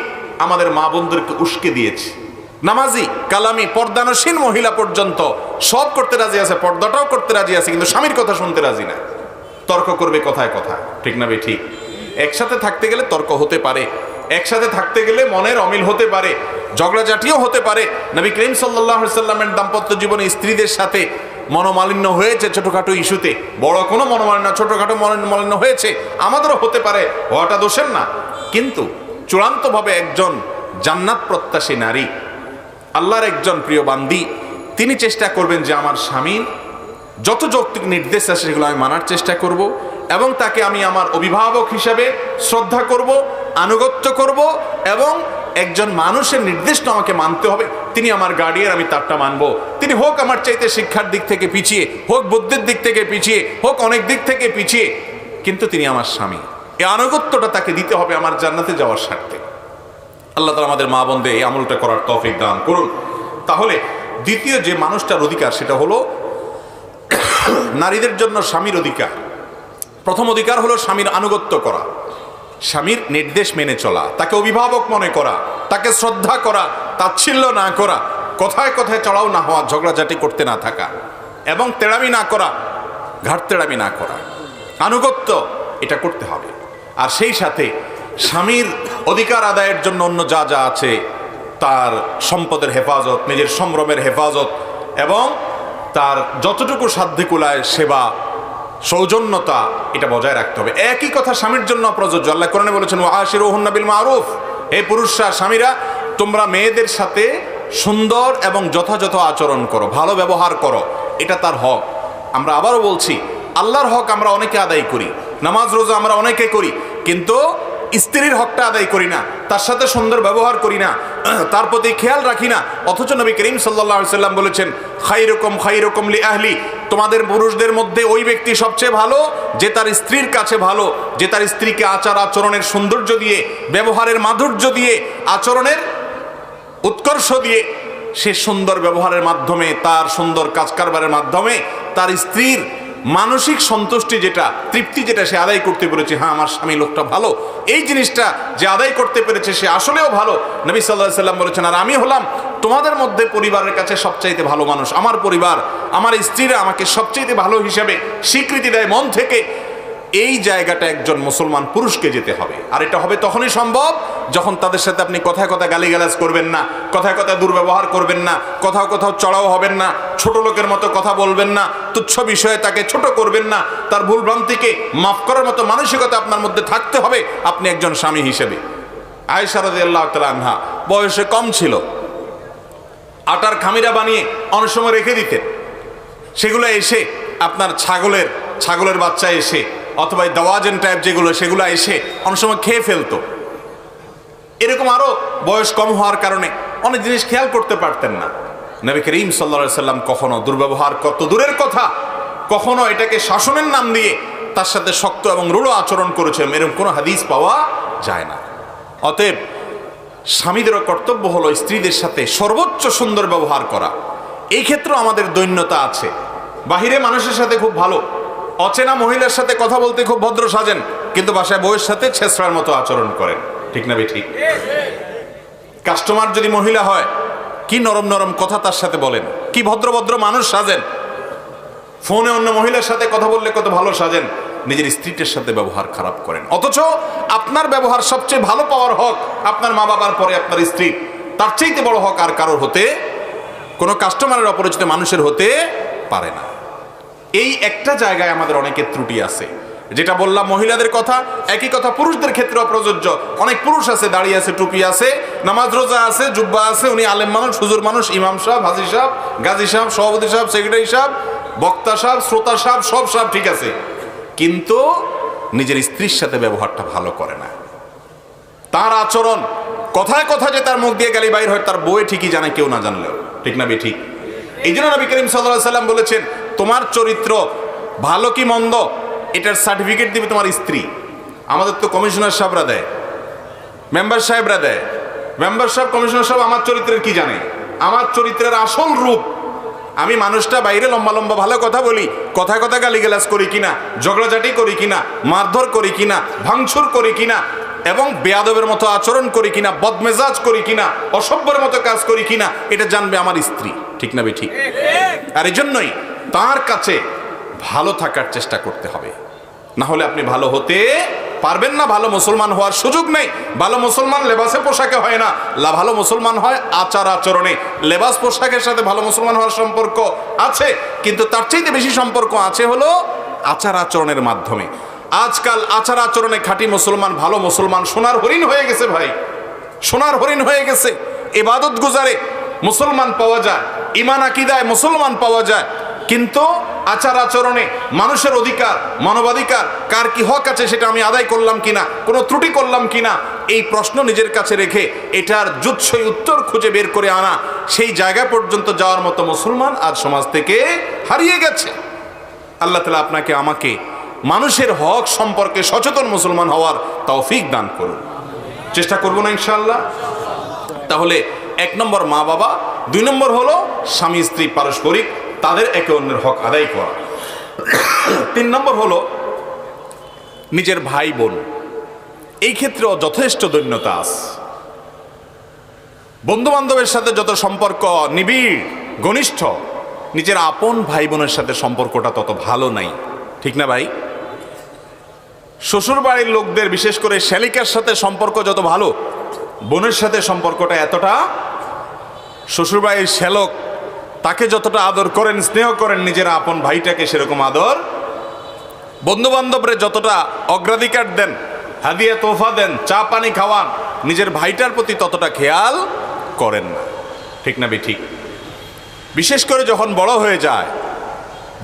আমাদের মা বোনদেরকে উস্কে দিয়েছে। নামাজি, কালামি, পর্দানসীন মহিলা পর্যন্ত সব করতে রাজি আছে, পর্দাটাও করতে রাজি আছে, কিন্তু স্বামীর কথা শুনতে রাজি না। তর্ক করবে কথায় কথায়, ঠিক না ভাই? ঠিক। একসাথে থাকতে গেলে তর্ক হতে পারে, একসাথে থাকতে গেলে মনের অমিল হতে পারে, ঝগড়াঝাটিও হতে পারে। নবী করিম সাল্লাল্লাহু আলাইহি সাল্লামের দাম্পত্য জীবনে স্ত্রীদের সাথে মনোমালিন্য হয়েছে ছোটখাটো ইস্যুতে, বড় কোনো মনোমালিন্য, ছোটখাটো মনোমালিন্য হয়েছে, আমাদেরও হতে পারে, হওয়াটা দোষের না। কিন্তু চূড়ান্তভাবে একজন জান্নাত প্রত্যাশী নারী, আল্লাহর একজন প্রিয় বান্দি, তিনি চেষ্টা করবেন যে আমার স্বামীর যত যৌক্তিক নির্দেশ আছে সেগুলো আমি মানার চেষ্টা করব, এবং তাকে আমি আমার অভিভাবক হিসাবে শ্রদ্ধা করব, আনুগত্য করব, এবং একজন মানুষের নির্দেশটা আমাকে মানতে হবে। তিনি আমার গার্ডিয়ান, আমি তারটা মানব। তিনি হোক আমার চাইতে শিক্ষার দিক থেকে পিছিয়ে, হোক বুদ্ধির দিক থেকে পিছিয়ে, হোক অনেক দিক থেকে পিছিয়ে, কিন্তু তিনি আমার স্বামী। এই আনুগত্যটা তাকে দিতে হবে আমার জান্নাতে যাওয়ার স্বার্থে। আল্লাহ তাআলা আমাদের মা বোনদের এই আমলটা করার তৌফিক দান করুন। তাহলে দ্বিতীয় যে মানুষটার অধিকার, সেটা হলো নারীদের জন্য স্বামীর অধিকার। প্রথম অধিকার হলো স্বামীর আনুগত্য করা, স্বামীর নির্দেশ মেনে চলা, তাকে অভিভাবক মনে করা, তাকে শ্রদ্ধা করা, তাচ্ছিল্য না করা, কথায় কথায় চড়াও না হওয়া, ঝগড়াঝাটি করতে না থাকা। এবং তেড়ামি না করা, ঘাট তেড়ামি না করা, আনুগত্য, এটা করতে হবে। আর সেই সাথে স্বামীর অধিকার আদায়ের জন্য অন্য যা যা আছে, তার সম্পদের হেফাজত, নিজের সম্ভ্রমের হেফাজত এবং তার যতটুকু সাধ্যে কুলায় সেবা, সৌজন্যতা, এটা বজায় রাখতে হবে। একই কথা স্বামীর জন্য প্রযোজ্য। আল্লাহ কোরআনে বলেছেন ওয়াশিরুহুন্না বিল মারুফ, হে পুরুষরা, স্বামীরা, তোমরা মেয়েদের সাথে সুন্দর এবং যথাযথ আচরণ করো, ভালো ব্যবহার করো, এটা তার হক। আমরা আবারও বলছি, আল্লাহর হক আমরা অনেকে আদায় করি, নামাজ রোজা আমরা অনেকে করি, কিন্তু স্ত্রীর হকটা আদায় করি না, তার সাথে সুন্দর ব্যবহার করি না, তার প্রতি খেয়াল রাখি না। অথচ নবী করিম সাল্লাল্লাহু আলাইহি সাল্লাম বলেছেন, খায়রুকুম লি আহলি, তোমাদের পুরুষদের মধ্যে ওই ব্যক্তি সবচেয়ে ভালো যে তার স্ত্রীর কাছে ভালো, যে তার স্ত্রীকে আচার আচরণের সৌন্দর্য দিয়ে, ব্যবহারের মাধুর্য দিয়ে, আচরণের উৎকর্ষ দিয়ে, সে সুন্দর ব্যবহারের মাধ্যমে, তার সুন্দর কাজ কারবারের মাধ্যমে তার স্ত্রীর মানসিক সন্তুষ্টি যেটা, তৃপ্তি যেটা সে আদায় করতে পেরেছে, হ্যাঁ আমার স্বামী লোকটা ভালো, এই জিনিসটা যে আদায় করতে পেরেছে সে আসলেও ভালো। নবী সাল্লাল্লাহু আলাইহি সাল্লাম বলেছেন, আর আমি হলাম তোমাদের মধ্যে পরিবারের কাছে সবচাইতে ভালো মানুষ। আমার পরিবার, আমার স্ত্রীরা আমাকে সবচাইতে ভালো হিসেবে স্বীকৃতি দেয় মন থেকে। এই জায়গাটা একজন মুসলমান পুরুষকে যেতে হবে। আর এটা হবে তখনই সম্ভব যখন তাদের সাথে আপনি কথায় কথায় গালিগালাজ করবেন না, কথায় কথায় দুর্ব্যবহার করবেন না, কোথাও কোথাও চড়াও হবেন না, ছোট লোকের মতো কথা বলবেন না, তুচ্ছ বিষয়ে তাকে ছোট করবেন না, তার ভুল ভ্রান্তিকে মাফ করার মতো মানসিকতা আপনার মধ্যে থাকতে হবে আপনি একজন স্বামী হিসেবে। আয়েশা রাদিয়াল্লাহু তাআলা আনহা বয়সে কম ছিল, আটার খামিরা বানিয়ে অনেক সময় রেখে দিতেন, সেগুলো এসে আপনার ছাগলের বাচ্চা এসে অথবা দাওয়াজেন টাইপ যেগুলো, সেগুলো এসে অনেক সময় খেয়ে ফেলতো। এরকম আরো বয়স কম হওয়ার কারণে অনেক জিনিস খেয়াল করতে পারতেন না। নবী করিম সাল্লাল্লাহু আলাইহি সাল্লাম কখনো দুর্ব্যবহার, কত দূরের কথা, কখনো এটাকে শাসনের নাম দিয়ে তার সাথে শক্ত এবং রূঢ় আচরণ করেছেন, এরকম কোনো হাদিস পাওয়া যায় না। অতএব স্বামীদেরও কর্তব্য হলো স্ত্রীদের সাথে সর্বোচ্চ সুন্দর ব্যবহার করা। এই ক্ষেত্রে আমাদের দৈন্যতা আছে। বাহিরে মানুষের সাথে খুব ভালো, অচেনা মহিলার সাথে কথা বলতে খুব ভদ্র সাজেন, কিন্তু বাসায় বউয়ের সাথে ছেঁচড়ার মতো আচরণ করেন। ঠিক না ঠিক? কাস্টমার যদি মহিলা হয়, কি নরম নরম কথা তার সাথে বলেন, কি ভদ্র ভদ্র মানুষ সাজেন। ফোনে অন্য মহিলার সাথে কথা বললে কত ভালো সাজেন, নিজের স্ত্রীর সাথে ব্যবহার খারাপ করেন। অথচ আপনার ব্যবহার সবচেয়ে ভালো পাওয়ার হক আপনার মা বাবার পরে আপনার স্ত্রী, তার চাইতে বড় হক আর কারোর হতে, কোনো কাস্টমারের অপরিচিত মানুষের হতে পারে না। এই একটা জায়গায় আমাদের অনেকের ত্রুটি আছে। যেটা বললাম মহিলাদের কথা, একই কথা পুরুষদের ক্ষেত্রেও প্রযোজ্য। অনেক পুরুষ আছে, দাঁড়িয়ে আছে, টুপি আছে, নামাজ রোজা আছে, জুব্বা আছে, উনি আলেম মানুষ, হুজুর মানুষ, ইমাম সাহেব, হাজি সাহেব, গাজী সাহেব, সভাপতি সাহেব, সেক্রেটারি সাহেব, বক্তা সাহেব, শ্রোতা সাহেব, সব সাহেব ঠিক আছে, কিন্তু নিজের স্ত্রীর সাথে ব্যবহারটা ভালো করে না। তার আচরণ, কথায় কথায় যে তার মুখ দিয়ে গালি বাইর হয়, তার বউয়ে ঠিকই জানে, কেউ না জানলেও। ঠিক না ঠিক? এই জন্য নবী করিম সাল্লাল্লাহু আলাইহি সাল্লাম বলেছেন, তোমার চরিত্র ভালো কি মন্দ এটার সার্টিফিকেট দিবে তোমার স্ত্রী। আমাদের তো কমিশনার সাহেবরা দেয়, মেম্বার সাহেবরা দেয়। মেম্বার সাহেব, কমিশনার সাহেব আমার চরিত্রের কি জানে? আমার চরিত্রের আসল রূপ, আমি মানুষটা বাইরে লম্বা লম্বা ভালো কথা বলি, কথায় কথায় গালিগালাজ করি কিনা, ঝগড়াঝাটি করি কিনা, মারধর করি কিনা, ভাঙচুর করি কিনা, এবং বেয়াদবের মতো আচরণ করি কিনা, বদমেজাজ করি কিনা, অসভ্যের মতো কাজ করি কিনা, এটা জানবে আমার স্ত্রী। ঠিক না ঠিক? আর এই জন্যই তার কাছে ভালো থাকার চেষ্টা করতে হবে, না হলে আপনি ভালো হতে পারবেন না, ভালো মুসলমান হওয়ার সুযোগ নেই। ভালো মুসলমান লেবাসে পোশাকে হয় না, ভালো মুসলমান হয় আচার আচরণে। লেবাস পোশাকের সাথে ভালো মুসলমান হওয়ার সম্পর্ক আছে, কিন্তু তার চাইতে বেশি সম্পর্ক আছে হলো আচার আচরণের মাধ্যমে। আজকাল আচার আচরণে খাঁটি মুসলমান, ভালো মুসলমান সোনার হরিণ হয়ে গেছে ভাই, সোনার হরিণ হয়ে গেছে। ইবাদত গুজারে মুসলমান পাওয়া যায়, ঈমান আকীদায় মুসলমান পাওয়া যায়, কিন্তু আচার আচরণে মানুষের অধিকার, মানবাধিকার, কার কি হক আছে সেটা আমি আদায় করলাম কিনা, কোনো ত্রুটি করলাম কিনা, এই প্রশ্ন নিজের কাছে রেখে এটার যুৎসই উত্তর খুঁজে বের করে আনা, সেই জায়গা পর্যন্ত যাওয়ার মতো মুসলমান আজ সমাজ থেকে হারিয়ে গেছে। আল্লাহ তাআলা আপনাকে আমাকে মানুষের হক সম্পর্কে সচেতন মুসলমান হওয়ার তৌফিক দান করুন। চেষ্টা করবো না ইনশাআল্লাহ? তাহলে 1 নম্বর মা বাবা, 2 নম্বর হলো স্বামী স্ত্রী পারস্পরিক, তাদের একে অন্যের হক আদায় করা। 3 নম্বর হলো নিজের ভাই বোন, এই ক্ষেত্রেও যথেষ্ট দৈন্যতা আছে। বন্ধু বান্ধবের সাথে যত সম্পর্ক নিবিড় ঘনিষ্ঠ, নিজের আপন ভাই বোনের সাথে সম্পর্কটা তত ভালো নাই, ঠিক না ভাই? শ্বশুর বাড়ির লোকদের বিশেষ করে শ্যালিকার সাথে সম্পর্ক যত ভালো, বোনের সাথে সম্পর্কটা এতটা। শ্বশুর বাড়ির শ্যালক তাকে যতটা আদর করেন, স্নেহ করেন, নিজের আপন ভাইটাকে সেরকম আদর, বন্ধু বান্ধবরে যতটা অগ্রাধিকার দেন, হাদিয়া তোফা দেন, চা পানি খাওয়ান, নিজের ভাইটার প্রতি ততটা খেয়াল করেন না, ঠিক না বে ঠিক? বিশেষ করে যখন বড় হয়ে যায়,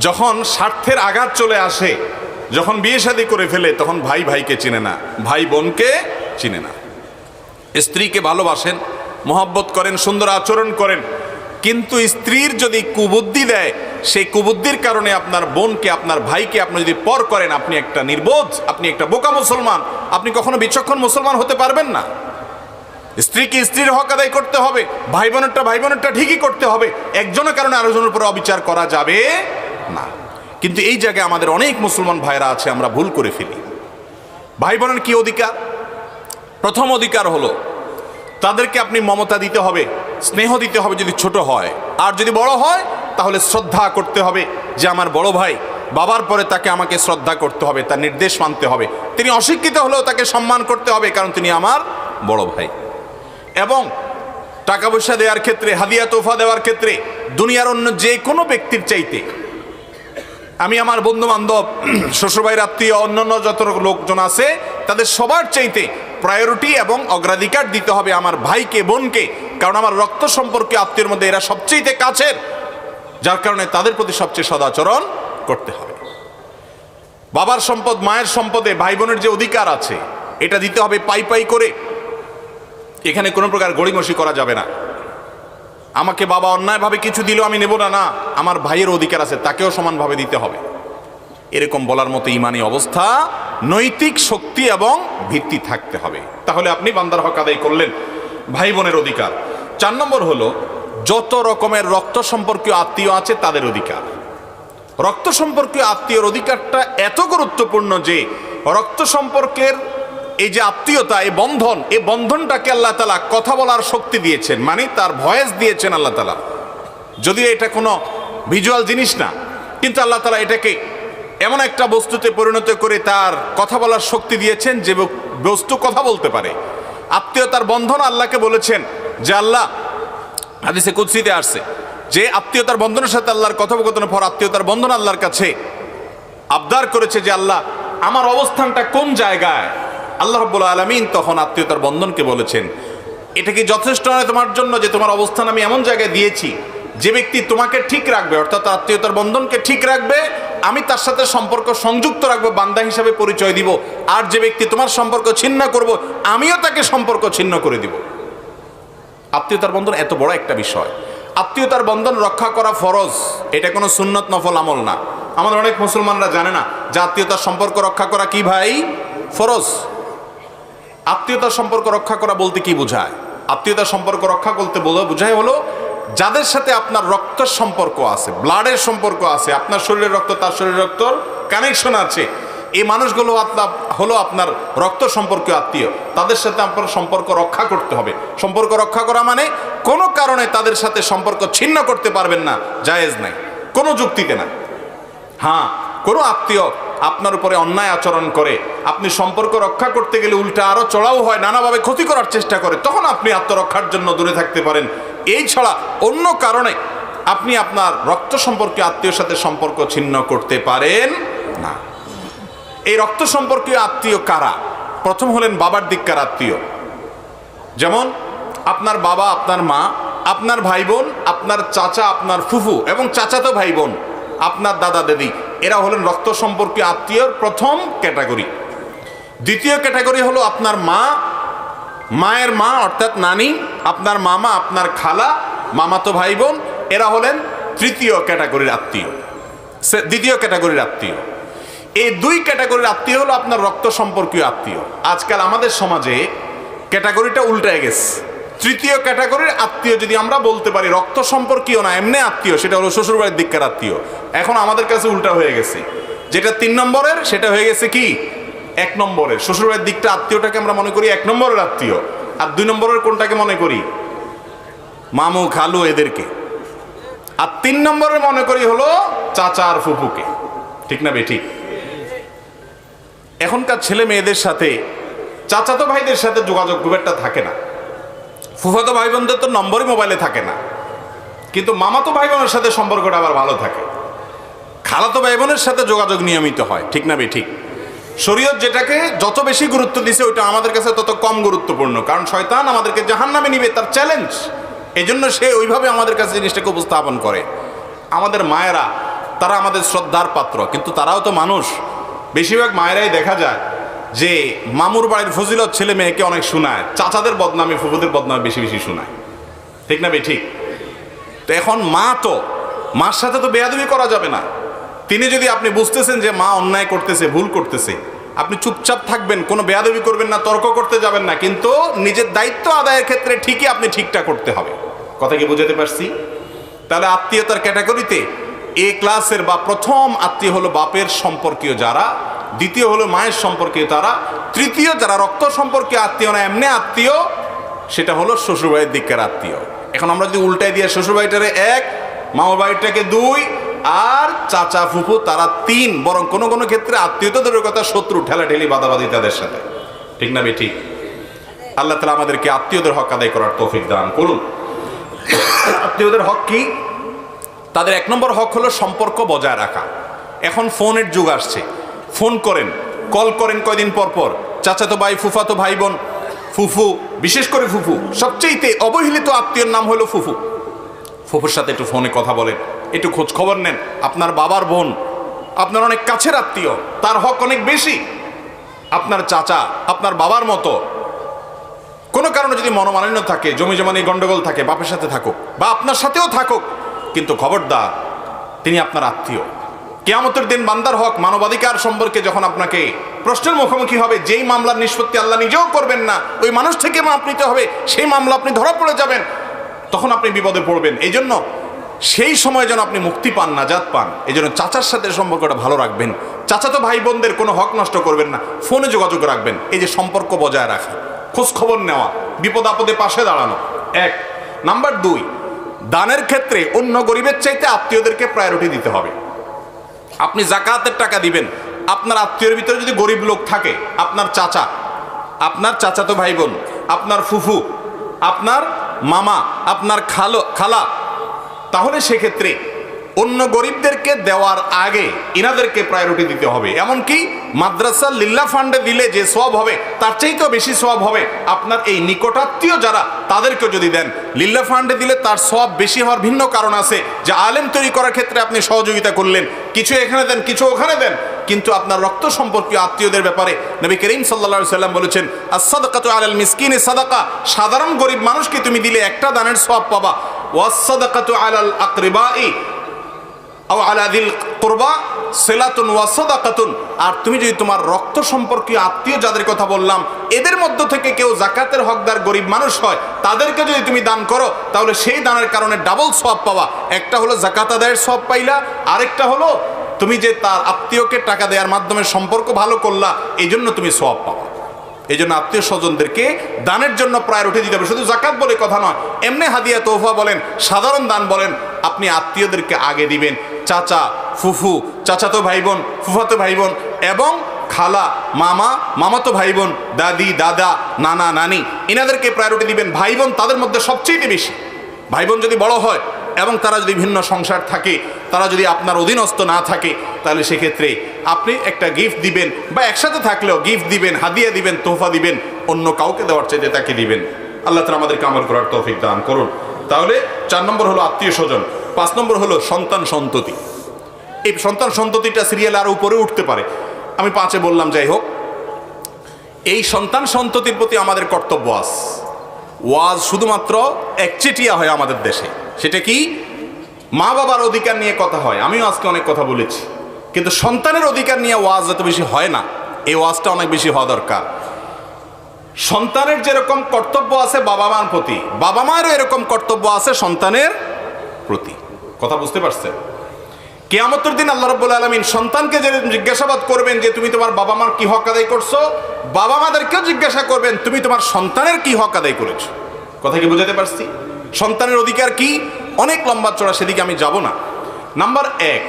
যখন স্বার্থের আঘাত চলে আসে, যখন বিয়ে শাদী করে ফেলে, তখন ভাই ভাইকে চিনে না, ভাই বোনকে চিনে না। স্ত্রীকে ভালোবাসেন, মহব্বত করেন, সুন্দর আচরণ করেন, কিন্তু স্ত্রীর যদি কুবুদ্ধি দেয়, সেই কুবুদ্ধির কারণে আপনার বোনকে, আপনার ভাইকে আপনি যদি পর করেন, আপনি একটা নির্বোধ, আপনি একটা বোকা মুসলমান, আপনি কখনো বিচক্ষণ মুসলমান হতে পারবেন না। স্ত্রীকে স্ত্রীর হক আদায় করতে হবে, ভাই বোনেরটা ঠিকই করতে হবে, একজনের কারণে আরেকজনের উপরে অবিচার করা যাবে না। কিন্তু এই জায়গায় আমাদের অনেক মুসলমান ভাইরা আছে, আমরা ভুল করে ফেলি। ভাই বোনের কি অধিকার? প্রথম অধিকার হলো তাদেরকে আপনি মমতা দিতে হবে, স্নেহ দিতে হবে যদি ছোট হয়, আর যদি বড় হয় তাহলে শ্রদ্ধা করতে হবে, যে আমার বড় ভাই, বাবার পরে তাকে আমাকে শ্রদ্ধা করতে হবে, তার নির্দেশ মানতে হবে। তিনি অশিক্ষিত হলেও তাকে সম্মান করতে হবে, কারণ তিনি আমার বড় ভাই। এবং টাকা পয়সা দেওয়ার ক্ষেত্রে, হাদিয়া তোফা দেওয়ার ক্ষেত্রে দুনিয়ার অন্য যে কোনো ব্যক্তির চাইতে আমি আমার বন্ধু বান্ধব, শ্বশুরবাড়ির আত্মীয়, অন্যান্য যত লোকজন আছে, তাদের সবার চাইতে প্রায়োরিটি এবং অগ্রাধিকার দিতে হবে আমার ভাইকে, বোনকে, কারণ আমার রক্ত সম্পর্কে আত্মীয়ের মধ্যে এরা সবচেয়ে কাছের, যার কারণে তাদের প্রতি সবচেয়ে সদাচরণ করতে হবে। বাবার সম্পদ, মায়ের সম্পদে ভাই বোনের যে অধিকার আছে, এটা দিতে হবে পাই পাই করে। এখানে কোনো প্রকার গড়িমসি করা যাবে না। আমাকে বাবা অন্যায়ভাবে কিছু দিল আমি নেব না, না, আমার ভাইয়ের অধিকার আছে, তাকেও সমানভাবে দিতে হবে। এরকম বলার মতো ইমানি অবস্থা, নৈতিক শক্তি এবং ভিত্তি থাকতে হবে, তাহলে আপনি বান্দার হক আদায় করলেন। ভাই বোনের অধিকার। 4 নম্বর হলো যত রকমের রক্ত সম্পর্কীয় আত্মীয় আছে তাদের অধিকার। রক্ত সম্পর্কীয় আত্মীয়র অধিকারটা এত গুরুত্বপূর্ণ যে রক্ত সম্পর্কের এই যে আত্মীয়তা, এই বন্ধনটাকে আল্লাহ তাআলা কথা বলার শক্তি দিয়েছেন, মানে তার ভয়েস দিয়েছেন আল্লাহ তাআলা। যদিও এটা কোনো ভিজুয়াল জিনিস না, কিন্তু আল্লাহ তাআলা এটাকে এমন একটা বস্তুতে পরিণত করে তার কথা বলার শক্তি দিয়েছেন যে বস্তু কথা বলতে পারে। আত্মীয়তার বন্ধন আল্লাহকে বলেছেন যে, আল্লাহ হাদিসে কুদসিতে আসছে যে আত্মীয়তার বন্ধনের সাথে আল্লাহর কথোপকথনের পর আত্মীয়তার বন্ধন আল্লাহর কাছে আবদার করেছে যে, আল্লাহ আমার অবস্থানটা কোন জায়গায়। আল্লাহ রাব্বুল আলামিন তখন আত্মীয়তার বন্ধনকে বলেছেন, এটা কি যথেষ্ট নয় তোমার জন্য যে তোমার অবস্থান আমি এমন জায়গায় দিয়েছি, যে ব্যক্তি তোমাকে ঠিক রাখবে, অর্থাৎ আত্মীয়তার বন্ধনকে ঠিক রাখবে, আমি তার সাথে সম্পর্ক সংযুক্ত রাখবো, বান্দা হিসাবে পরিচয় দিব, আর যে ব্যক্তি তোমার সম্পর্ক ছিন্ন করব, আমিও তাকে সম্পর্ক ছিন্ন করে দিব। আত্মীয়তার বন্ধন এত বড় একটা বিষয়। আত্মীয়তার বন্ধন রক্ষা করা ফরজ, এটা কোনো সুন্নত নফল আমল না। আমাদের অনেক মুসলমানরা জানে না যে আত্মীয়তার সম্পর্ক রক্ষা করা কি ভাই ফরজ। আত্মীয়তার সম্পর্ক রক্ষা করা বলতে কি বোঝায়? আত্মীয়তার সম্পর্ক রক্ষা করতে বোঝায় হলো যাদের সাথে আপনার রক্তের সম্পর্ক আছে, ব্লাডের সম্পর্ক আছে, আপনার শরীরের রক্ত তার শরীরের রক্তর কানেকশন আছে, এই মানুষগুলো হলো আপনার রক্ত সম্পর্কীয় আত্মীয়। তাদের সাথে আপনার সম্পর্ক রক্ষা করতে হবে। সম্পর্ক রক্ষা করা মানে কোনো কারণে তাদের সাথে সম্পর্ক ছিন্ন করতে পারবেন না, জায়েজ নাই, কোনো যুক্তিতে না। হ্যাঁ, কোনো আত্মীয় আপনার উপরে অন্যায় আচরণ করে, আপনি সম্পর্ক রক্ষা করতে গেলে উল্টা আরো চড়াও হয়, নানাভাবে ক্ষতি করার চেষ্টা করে, তখন আপনি আত্মরক্ষার জন্য দূরে থাকতে পারেন। এই ছাড়া অন্য কারণে আপনি আপনার রক্ত সম্পর্কীয় আত্মীয়র সাথে সম্পর্ক ছিন্ন করতে পারেন না। এই রক্ত সম্পর্কীয় আত্মীয় কারা? প্রথম হলেন বাবার দিককার আত্মীয়, যেমন আপনার বাবা, আপনার মা, আপনার ভাই বোন, আপনার চাচা, আপনার ফুফু এবং চাচাতো ভাই বোন, আপনার দাদা দাদি, এরা হলেন রক্ত সম্পর্কীয় আত্মীয়র প্রথম ক্যাটাগরি। দ্বিতীয় ক্যাটাগরি হলো আপনার মা, মায়ের মা অর্থাৎ নানি, আপনার মামা, আপনার খালা, মামাতো ভাই বোন, এরা হলেন তৃতীয় ক্যাটাগরির আত্মীয়, দ্বিতীয় ক্যাটাগরির আত্মীয়। এই দুই ক্যাটাগরির আত্মীয় হলো আপনার রক্ত সম্পর্কীয় আত্মীয়। আজকাল আমাদের সমাজে ক্যাটাগরিটা উল্টে গেছে। তৃতীয় ক্যাটাগরির আত্মীয় যদি আমরা বলতে পারি রক্ত সম্পর্কীয় না, এমনি আত্মীয়, সেটা হলো শ্বশুরবাড়ির দিককার আত্মীয়। এখন আমাদের কাছে উল্টা হয়ে গেছে, যেটা 3 নম্বরের সেটা হয়ে গেছে কি 1 নম্বরের। শ্বশুরবাড়ির দিকটা আত্মীয়টাকে আমরা মনে করি 1 নম্বরের আত্মীয়, আর 2 নম্বরের কোনটাকে মনে করি? মামু, খালু, এদেরকে। আর 3 নম্বরে মনে করি হলো চাচা আর ফুফুকে। ঠিক না বেঠিক? এখনকার ছেলে মেয়েদের সাথে চাচাতো ভাইদের সাথে যোগাযোগ খুব একটা থাকে না, ফুফাতো ভাই বোনদের তো নম্বরই মোবাইলে থাকে না, কিন্তু মামাতো ভাই বোনের সাথে সম্পর্কটা আবার ভালো থাকে। খালাতো ভাই বোনের সাথে যোগাযোগ নিয়মিত হয়। ঠিক না বেঠিক? শরীয়ত যেটাকে যত বেশি গুরুত্ব দিছে ওইটা আমাদের কাছে তত কম গুরুত্বপূর্ণ, কারণ শয়তান আমাদেরকে জাহান্নামে নিবে, তার চ্যালেঞ্জ। এই জন্য সে ওইভাবে আমাদের কাছে জিনিসটাকে উপস্থাপন করে। আমাদের মায়েরা তারা আমাদের শ্রদ্ধার পাত্র, কিন্তু তারাও তো মানুষ। বেশিরভাগ মায়েরাই দেখা যায় যে মামুর বাড়ির ফজিলত ছেলে মেয়েকে অনেক শোনায়, চাচাদের বদনামে ফুফুদের বদনামে বেশি বেশি শোনায়। ঠিক না বেঠিক? তো এখন মার সাথে তো বেয়াদবি করা যাবে না। তিনি যদি আপনি বুঝতেছেন যে মা অন্যায় করতেছে, ভুল করতেছে, আপনি চুপচাপ থাকবেন, কোনো বেয়াদবি করবেন না, তর্ক করতে যাবেন না, কিন্তু নিজের দায়িত্ব আদায়ের ক্ষেত্রে ঠিকই আপনি ঠিকটা করতে হবে। কথা কি বুঝাতে পারছি? তাহলে আত্মীয়তার ক্যাটাগরিতে এ ক্লাসের বা প্রথম আত্মীয় হলো বাপের সম্পর্কীয় যারা, দ্বিতীয় হলো মায়ের সম্পর্কীয় তারা, তৃতীয় যারা রক্ত সম্পর্কীয় আত্মীয় না এমনি আত্মীয়, সেটা হলো শ্বশুরবাড়ির দিককার আত্মীয়। এখন আমরা যদি উল্টাই দিয়ে শ্বশুরবাড়িটারে 1, মামার বাড়িটাকে 2 আর চাচা ফুফু তারা 3, বরং কোনো কোনো ক্ষেত্রে আত্মীয়তাদের কথা শত্রু, ঠেলাঠেলি, বাদাবাদি তাদের সাথে। ঠিক না বেঠিক? আল্লাহ তাআলা আমাদেরকে আত্মীয়দের হক আদায় করার তৌফিক দান করুন। আত্মীয়দের হক কি? তাদের 1 নম্বর হক হলো সম্পর্ক বজায় রাখা। এখন ফোনের যুগ আসছে, ফোন করেন, কল করেন কয়দিন পর পর। চাচাতো ভাই, ফুফাতো ভাই বোন, ফুফু, বিশেষ করে ফুফু, সবচেয়ে অবহেলিত আত্মীয়র নাম হলো ফুফু। ফুফুর সাথে একটু ফোনে কথা বলেন, একটু খোঁজ খবর নেন। আপনার বাবার বোন আপনার অনেক কাছের আত্মীয়, তার হক অনেক বেশি। আপনার চাচা আপনার বাবার মতো, কোনো কারণে যদি মনোমালিন্য থাকে, জমি জমা নিয়ে গন্ডগোল থাকে, বাপের সাথে থাকুক বা আপনার সাথেও থাকুক, কিন্তু খবরদার তিনি আপনার আত্মীয়। কিয়ামতের দিন বান্দার হক, মানবাধিকার সম্পর্কে যখন আপনাকে প্রশ্নের মুখোমুখি হবে, যেই মামলার নিষ্পত্তি আল্লাহ নিজেও করবেন না, ওই মানুষ থেকে মাপ নিতে হবে, সেই মামলা আপনি ধরা পড়ে যাবেন, তখন আপনি বিপদে পড়বেন। এই জন্য সেই সময় যেন আপনি মুক্তি পান, নাজাত পান, এই জন্য চাচার সাথে সম্পর্কটা ভালো রাখবেন। চাচাতো ভাই বোনদের কোনো হক নষ্ট করবেন না, ফোনে যোগাযোগ রাখবেন। এই যে সম্পর্ক বজায় রাখা, খোঁজ খবর নেওয়া, বিপদ আপদে পাশে দাঁড়ানো 1 নাম্বার। 2, দানের ক্ষেত্রে অন্য গরিবের চাইতে আত্মীয়দেরকে প্রায়োরিটি দিতে হবে। আপনি জাকাতের টাকা দিবেন, আপনার আত্মীয়ের ভিতরে যদি গরিব লোক থাকে, আপনার চাচা, আপনার চাচাতো ভাই বোন, আপনার ফুফু, আপনার মামা, আপনার খালা, তাহলে সেক্ষেত্রে অন্য গরিবদেরকে দেওয়ার আগে ইনাদেরকে প্রায়োরিটি দিতে হবে। এমনকি মাদ্রাসা লিল্লাহ ফান্ডে দিলে যে সওয়াব হবে তার চাইতেও বেশি সওয়াব হবে আপনার এই নিকটাত্মীয় যারা, তাদেরকে যদি দেন। লিল্লাহ ফান্ডে দিলে তার সওয়াব বেশি হওয়ার ভিন্ন কারণ আছে, যে আলেম তৈরি করার ক্ষেত্রে আপনি সহযোগিতা করলেন, কিছু এখানে দেন, কিছু ওখানে দেন, কিন্তু আপনার রক্ত সম্পর্কীয় আত্মীয়দের ব্যাপারে নবী করিম সাল্লাল্লাহু আলাইহি সাল্লাম বলেছেন, আস-সাদাকাতু আলাল মিসকিনি সাদাকা, সাধারণ গরিব মানুষকে তুমি দিলে একটা দানের সওয়াব পাবা। ওয়াস-সাদাকাতু আলাল আকরিবাই আও আলা যিল কুরবা সিলাতুন ওয়া সাদাকাতুন, আর তুমি যদি তোমার রক্ত সম্পর্কীয় আত্মীয় যাদের কথা বললাম এদের মধ্য থেকে কেউ যাকাতের হকদার গরিব মানুষ হয়, তাদেরকে যদি তুমি দান করো, তাহলে সেই দানের কারণে ডাবল সওয়াব পাওয়া। একটা হলো যাকাত আদায়ের সওয়াব পাইলা, আরেকটা হলো তুমি যে তার আত্মীয়কে টাকা দেওয়ার মাধ্যমে সম্পর্ক ভালো করলা, এই জন্য তুমি সওয়াব পাবা। এই জন্য আত্মীয় স্বজনদেরকে দানের জন্য প্রায়োরিটি দিতে হবে। শুধু জাকাত বলে কথা নয়, এমনি হাদিয়া তোহফা বলেন, সাধারণ দান বলেন, আপনি আত্মীয়দেরকে আগে দিবেন। চাচা, ফুফু, চাচাতো ভাই বোন, ফুফাতো ভাই বোন এবং খালা, মামা, মামাতো ভাই বোন, দাদি, দাদা, নানা, নানি, এনাদেরকে প্রায়োরিটি দিবেন। ভাই বোন তাদের মধ্যে সবচেয়ে বেশি। ভাই বোন যদি বড় হয় এবং তারা যদি ভিন্ন সংসার থাকে, তারা যদি আপনার অধীনস্থ না থাকে, তাহলে সেক্ষেত্রে আপনি একটা গিফট দিবেন, বা একসাথে থাকলেও গিফট দিবেন, হাদিয়া দিবেন, তোহফা দিবেন, অন্য কাউকে দেওয়ার চাইতে তাকে দিবেন। আল্লাহ তাআলা আমাদেরকে আমল করার তৌফিক দান করুন। তাহলে 4 নম্বর হলো আত্মীয় স্বজন। 5 নম্বর হলো সন্তান সন্ততি। এই সন্তান সন্ততিটা সিরিয়াল আরো উপরে উঠতে পারে, আমি 5-এ বললাম। যাই হোক, এই সন্তান সন্ততির প্রতি আমাদের কর্তব্য আছে। ওয়াজ শুধুমাত্র একচেটিয়া হয় আমাদের দেশে, সেটা কি? মা বাবার অধিকার নিয়ে কথা হয়, আমিও আজকে অনেক কথা বলেছি, কিন্তু সন্তানের অধিকার নিয়ে ওয়াজ এত বেশি হয় না। এই ওয়াজটা অনেক বেশি হওয়া দরকার। সন্তানের যেরকম কর্তব্য আছে বাবা মার প্রতি, বাবা মায়েরও এরকম কর্তব্য আছে সন্তানের প্রতি। কথা বুঝতে পারছেন? কিয়ামতের দিন আল্লাহ রাব্বুল আলামিন সন্তানকে যে জিজ্ঞাসাবাদ করবেন যে তুমি তোমার বাবা মার কি হক আদায় করছো, বাবা মাদেরকেও জিজ্ঞাসা করবেন তুমি তোমার সন্তানের কি হক আদায় করেছো। কথা কি বুঝাতে পারছি? সন্তানের অধিকার কি? অনেক লম্বা চড়া, সেদিকে আমি যাব না। নাম্বার 1,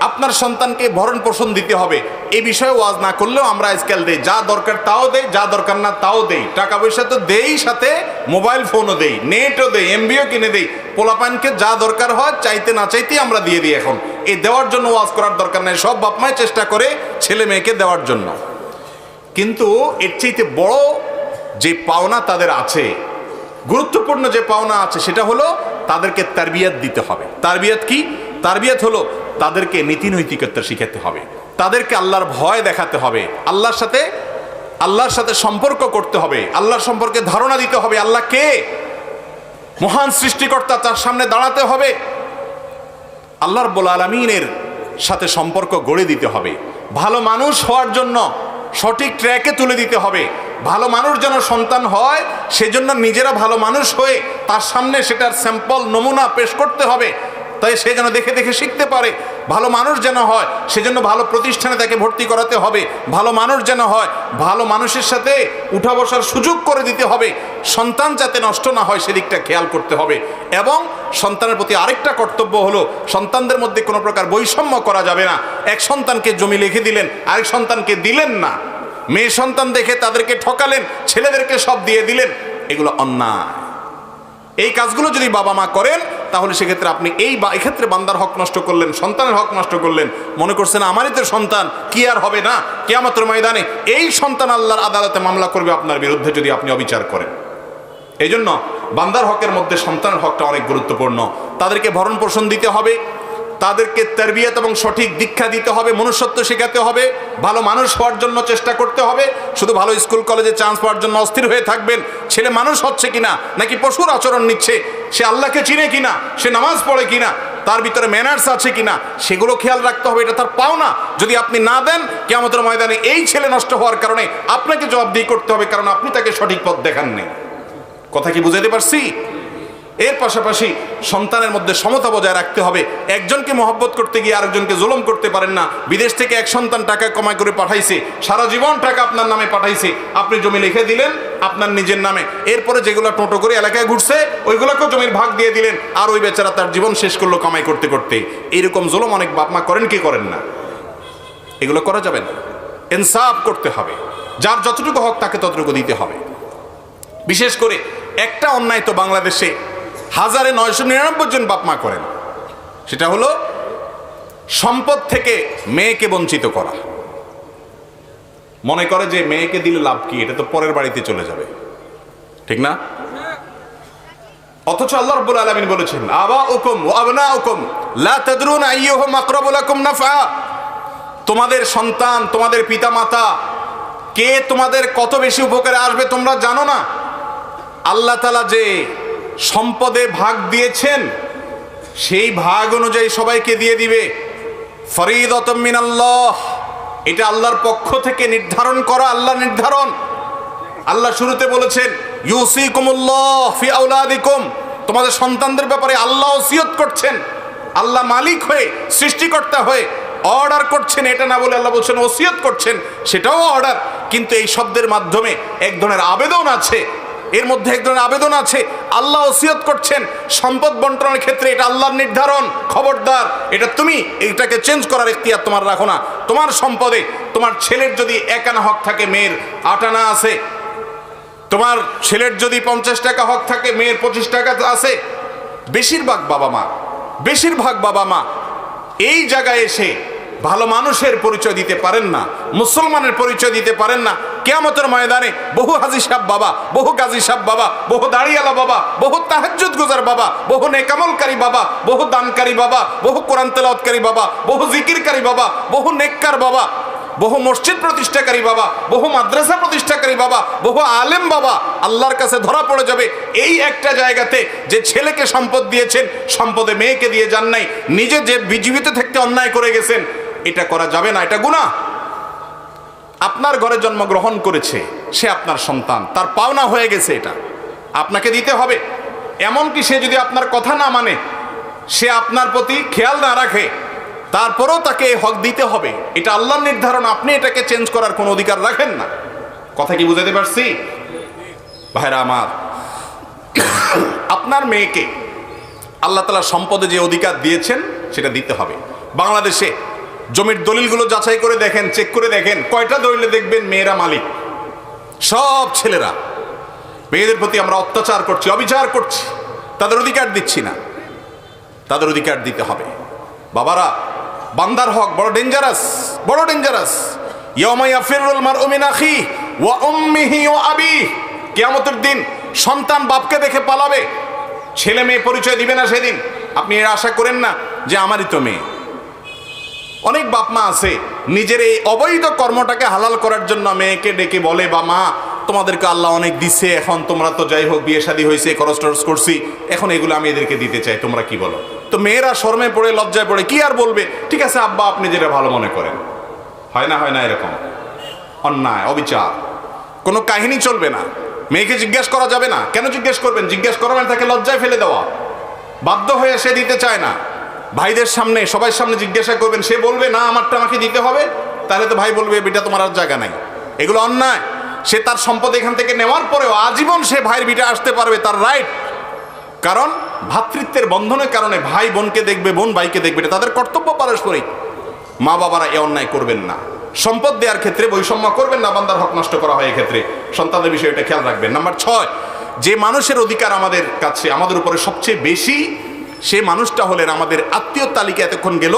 আপনার সন্তানকে ভরণ পোষণ দিতে হবে। এই বিষয়ে ওয়াজ না করলেও আমরা আজকাল দেই, যা দরকার তাও দেই, যা দরকার না তাও দেই, টাকা পয়সা তো দেই, সাথে মোবাইল ফোনও দেই, নেটও দেই, এমবিও কিনে দেই। পোলাপানকে যা দরকার হয় চাইতে না চাইতেই আমরা দিয়ে দিই। এখন এই দেওয়ার জন্য ওয়াজ করার দরকার নাই, সব বাপ মাই চেষ্টা করে ছেলে মেয়েকে দেওয়ার জন্য। কিন্তু এর চাইতে বড় যে পাওনা তাদের আছে, গুরুত্বপূর্ণ যে পাওনা আছে, সেটা হলো তাদেরকে তারবিয়াত দিতে হবে। তারবিয়াত কি? তারবিয়াত হলো তাদেরকে নীতি নৈতিকতা শিখাতে হবে, তাদেরকে আল্লাহর ভয় দেখাতে হবে, আল্লাহর সাথে সম্পর্ক করতে হবে, আল্লাহর সম্পর্কে ধারণা দিতে হবে। আল্লাহ কে? মহান সৃষ্টিকর্তা, তার সামনে দাঁড়াতে হবে, আল্লাহ রাব্বুল আলামিনের সাথে সম্পর্ক গড়ে দিতে হবে। ভালো মানুষ হওয়ার জন্য সঠিক ট্র্যাকে তুলে দিতে হবে। ভালো মানুষ যেন সন্তান হয়, সেজন্য নিজেরা ভালো মানুষ হয়ে তার সামনে সেটার স্যাম্পল নমুনা পেশ করতে হবে, তাই সে যেন দেখে দেখে শিখতে পারে। ভালো মানুষ যেন হয়, সেজন্য ভালো প্রতিষ্ঠানে তাকে ভর্তি করাতে হবে। ভালো মানুষ যেন হয়, ভালো মানুষের সাথে উঠা বসার সুযোগ করে দিতে হবে। সন্তান যাতে নষ্ট না হয় সেদিকটা খেয়াল করতে হবে। এবং সন্তানের প্রতি আরেকটা কর্তব্য হলো, সন্তানদের মধ্যে কোনো প্রকার বৈষম্য করা যাবে না। এক সন্তানকে জমি লিখে দিলেন, আরেক সন্তানকে দিলেন না। মেয়ে সন্তান দেখে তাদেরকে ঠকালেন, ছেলেদেরকে সব দিয়ে দিলেন, এগুলো অন্যায়। এই কাজগুলো যদি বাবা মা করেন, তাহলে সেক্ষেত্রে আপনি এক্ষেত্রে বান্দার হক নষ্ট করলেন, সন্তানের হক নষ্ট করলেন। মনে করছেন আমারই তো সন্তান, কি আর হবে না, কিয়ামতের ময়দানে এই সন্তান আল্লাহর আদালতে মামলা করবে আপনার বিরুদ্ধে যদি আপনি অবিচার করেন। এই জন্য বান্দার হকের মধ্যে সন্তানের হকটা অনেক গুরুত্বপূর্ণ। তাদেরকে ভরণ পোষণ দিতে হবে, তাদেরকে তারবিয়াত এবং সঠিক দীক্ষা দিতে হবে, মনুষ্যত্ব শেখাতে হবে, ভালো মানুষ হওয়ার জন্য চেষ্টা করতে হবে। শুধু ভালো স্কুল কলেজে চান্স পাওয়ার জন্য অস্থির হয়ে থাকবেন, ছেলে মানুষ হচ্ছে কিনা, নাকি পশুর আচরণ নিচ্ছে, সে আল্লাহকে চিনে কিনা, সে নামাজ পড়ে কিনা, তার ভিতরে ম্যানার্স আছে কিনা, সেগুলো খেয়াল রাখতে হবে। এটা তার পাওনা। যদি আপনি না দেন, কিয়ামতের ময়দানে এই ছেলে নষ্ট হওয়ার কারণে আপনাকে জবাবদিহি করতে হবে, কারণ আপনি তাকে সঠিক পথ দেখাননি। কথা কি বুঝাতে পারছি? এর পাশাপাশি সন্তানের মধ্যে সমতা বজায় রাখতে হবে। একজনকে মহব্বত করতে গিয়ে আরেকজনকে জুলুম করতে পারেন না। বিদেশ থেকে এক সন্তান টাকা কামাই করে পাঠাইছে, সারা জীবন টাকা আপনার নামে পাঠাইছে, আপনি জমি লিখে দিলেন আপনার নিজের নামে, এরপরে যেগুলো টোটো করে এলাকায় ঘুরছে ওইগুলোকেও জমির ভাগ দিয়ে দিলেন, আর ওই বেচারা তার জীবন শেষ করলো কামাই করতে করতে। এইরকম জুলুম অনেক বাপ মা করেন কি করেন না? এগুলো করা যাবে না। ইনসাফ করতে হবে, যার যতটুকু হক তাকে ততটুকু দিতে হবে। বিশেষ করে একটা অন্যায় তো বাংলাদেশে 1999 জন বাপ মা করেন, সেটা হলো সম্পদ থেকে মেয়েকে বঞ্চিত করা। মনে করে যে মেয়েকে দিলে লাভ কি, এটা তো পরের বাড়িতে চলে যাবে, ঠিক না? অথচ আল্লাহ রাব্বুল আলামিন বলেছেন, আবাউকুম ওয়া আবনাউকুম লা তাদরুনা আইয়ুহুম আকরাবু লাকুম নাফআ। তোমাদের সন্তান, তোমাদের পিতামাতা কে তোমাদের কত বেশি উপকারে আসবে তোমরা জানো না। আল্লাহ তাআলা যে সম্পদে ভাগ দিয়েছেন, সেই ভাগ অনুযায়ী সবাইকে দিয়ে দিবে। ফরিদাতুম মিনাল্লাহ, এটা আল্লাহর পক্ষ থেকে নির্ধারণ করা, আল্লাহ নির্ধারণ। আল্লাহ শুরুতে বলেছেন, ইউসিকুমুল্লাহ ফি আওলাদিকুম, তোমাদের সন্তানদের ব্যাপারে আল্লাহ ওসিয়ত করছেন। আল্লাহ মালিক হয়ে, সৃষ্টিকর্তা হয়ে অর্ডার করছেন, এটা না বলে আল্লাহ বলছেন ওসিয়ত করছেন, সেটাও অর্ডার। কিন্তু এই শব্দের মাধ্যমে এক ধরনের আবেদন আছে, এর মধ্যে এক ধরনের আবেদন আছে। আল্লাহ ওসিয়ত করছেন সম্পদ বন্টনের ক্ষেত্রে, এটা আল্লাহর নির্ধারণ, খবরদার এটা তুমি এটাকে চেঞ্জ করার ইখতিয়ার তোমার রাখো না। তোমার সম্পদে তোমার ছেলের যদি 1 আনা হক থাকে, মেয়ের 8 আনা আছে। তোমার ছেলের যদি 50 টাকা হক থাকে, মেয়ের 25 টাকা আছে। বেশিরভাগ বাবা মা এই জায়গায় এসে ভালো মানুষের পরিচয় দিতে পারেন না, মুসলমানের পরিচয় দিতে পারেন না। কিয়ামতের ময়দানে বহু হাজী সাহেব বাবা, বহু গাজী সাহেব বাবা, বহু দাড়িওয়ালা বাবা, বহু তাহাজ্জুদ গুজার বাবা, বহু নেকামলকারী বাবা, বহু দানকারী বাবা, বহু কোরআন তেলাওয়াতকারী বাবা, বহু জিকিরকারী বাবা, বহু নেককার বাবা, বহু মসজিদ প্রতিষ্ঠাকারী বাবা, বহু মাদ্রাসা প্রতিষ্ঠাকারী বাবা, বহু আলেম বাবা আল্লাহর কাছে ধরা পড়ে যাবে এই একটা জায়গাতে, যে ছেলেকে সম্পদ দিয়েছেন, সম্পদে মেয়েকে দিয়ে যান নাই, নিজে যে জীবিত থাকতে অন্যায় করে গেছেন। এটা করা যাবে না, এটা গুনাহ। আপনার ঘরে জন্মগ্রহণ করেছে, সে আপনার সন্তান, তার পাওনা হয়ে গেছে, এটা আপনাকে দিতে হবে। এমনকি সে যদি আপনার কথা না মানে, সে আপনার প্রতি খেয়াল না রাখে, তারপরেও তাকে হক দিতে হবে। এটা আল্লাহর নির্ধারণ, আপনি এটাকে চেঞ্জ করার কোনো অধিকার রাখেন না। কথা কি বুঝাতে পারছি ভাইরা আমার? আপনার মেয়েকে আল্লাহ তাআলা সম্পদে যে অধিকার দিয়েছেন সেটা দিতে হবে। বাংলাদেশে জমির দলিলগুলো যাচাই করে দেখেন, চেক করে দেখেন, কয়টা দলিলে দেখবেন মেয়েরা মালিক, সব ছেলেরা। মেয়েদের প্রতি আমরা অত্যাচার করছি, অবিচার করছি, তাদের অধিকার দিচ্ছি না। তাদের অধিকার দিতে হবে। বাবারা, বান্দার হক বড় ডেঞ্জারাস, বড় ডেঞ্জারাস। ইয়াউমা ইয়াফিরুল মারউ মিন আখিহি ওয়া উম্মিহি ওয়া আবিহি, কিয়ামতের দিন সন্তান বাপকে দেখে পালাবে, ছেলে মেয়ে পরিচয় দিবে না সেদিন। আপনি এর আশা করেন না যে আমারই তো মেয়ে। অনেক বাপ মা আছে নিজের এই অবৈধ কর্মটাকে হালাল করার জন্য মেয়েকে ডেকে বলে, বা মা তোমাদেরকে আল্লাহ অনেক দিচ্ছে, এখন তোমরা তো যাই হোক বিয়ে শাদী হয়েছে, খরচ টরচ করছি, এখন এগুলো আমি এদেরকে দিতে চাই, তোমরা কি বলো? তো মেয়েরা শরমে পড়ে, লজ্জায় পড়ে, কি আর বলবে, ঠিক আছে আব্বা আপনি যেটা ভালো মনে করেন। হয় না, হয় না এরকম? অন্যায়, অবিচার, কোনো কাহিনী চলবে না। মেয়েকে জিজ্ঞেস করা যাবে না। কেন জিজ্ঞেস করবেন? জিজ্ঞেস করা মানে তাকে লজ্জায় ফেলে দেওয়া। বাধ্য হয়ে সে দিতে চায় না। ভাইদের সামনে, সবার সামনে জিজ্ঞাসা করবেন, সে বলবে না আমারটা আমাকে দিতে হবে, তাহলে তো ভাই বলবে বেটা তোমার আর জায়গা নাই। এগুলো অন্যায়। সে তার সম্পদ এখান থেকে নেওয়ার পরেও আজীবন সে ভাইয়ের বিটা আসতে পারবে, তার রাইট। কারণ ভ্রাতৃত্বের বন্ধনের কারণে ভাই বোনকে দেখবে, বোন ভাইকে দেখবে, এটা তাদের কর্তব্য পারস্পরিক। মা বাবারা এ অন্যায় করবেন না। সম্পদ দেওয়ার ক্ষেত্রে বৈষম্য করবেন না, বান্দার হক নষ্ট করা হয় এক্ষেত্রে। সন্তানদের বিষয়টা খেয়াল রাখবেন। নাম্বার 6, যে মানুষের অধিকার আমাদের কাছে, আমাদের উপরে সবচেয়ে বেশি, সে মানুষটা হলেন আমাদের আত্মীয় তালিকা। এতক্ষণ গেল,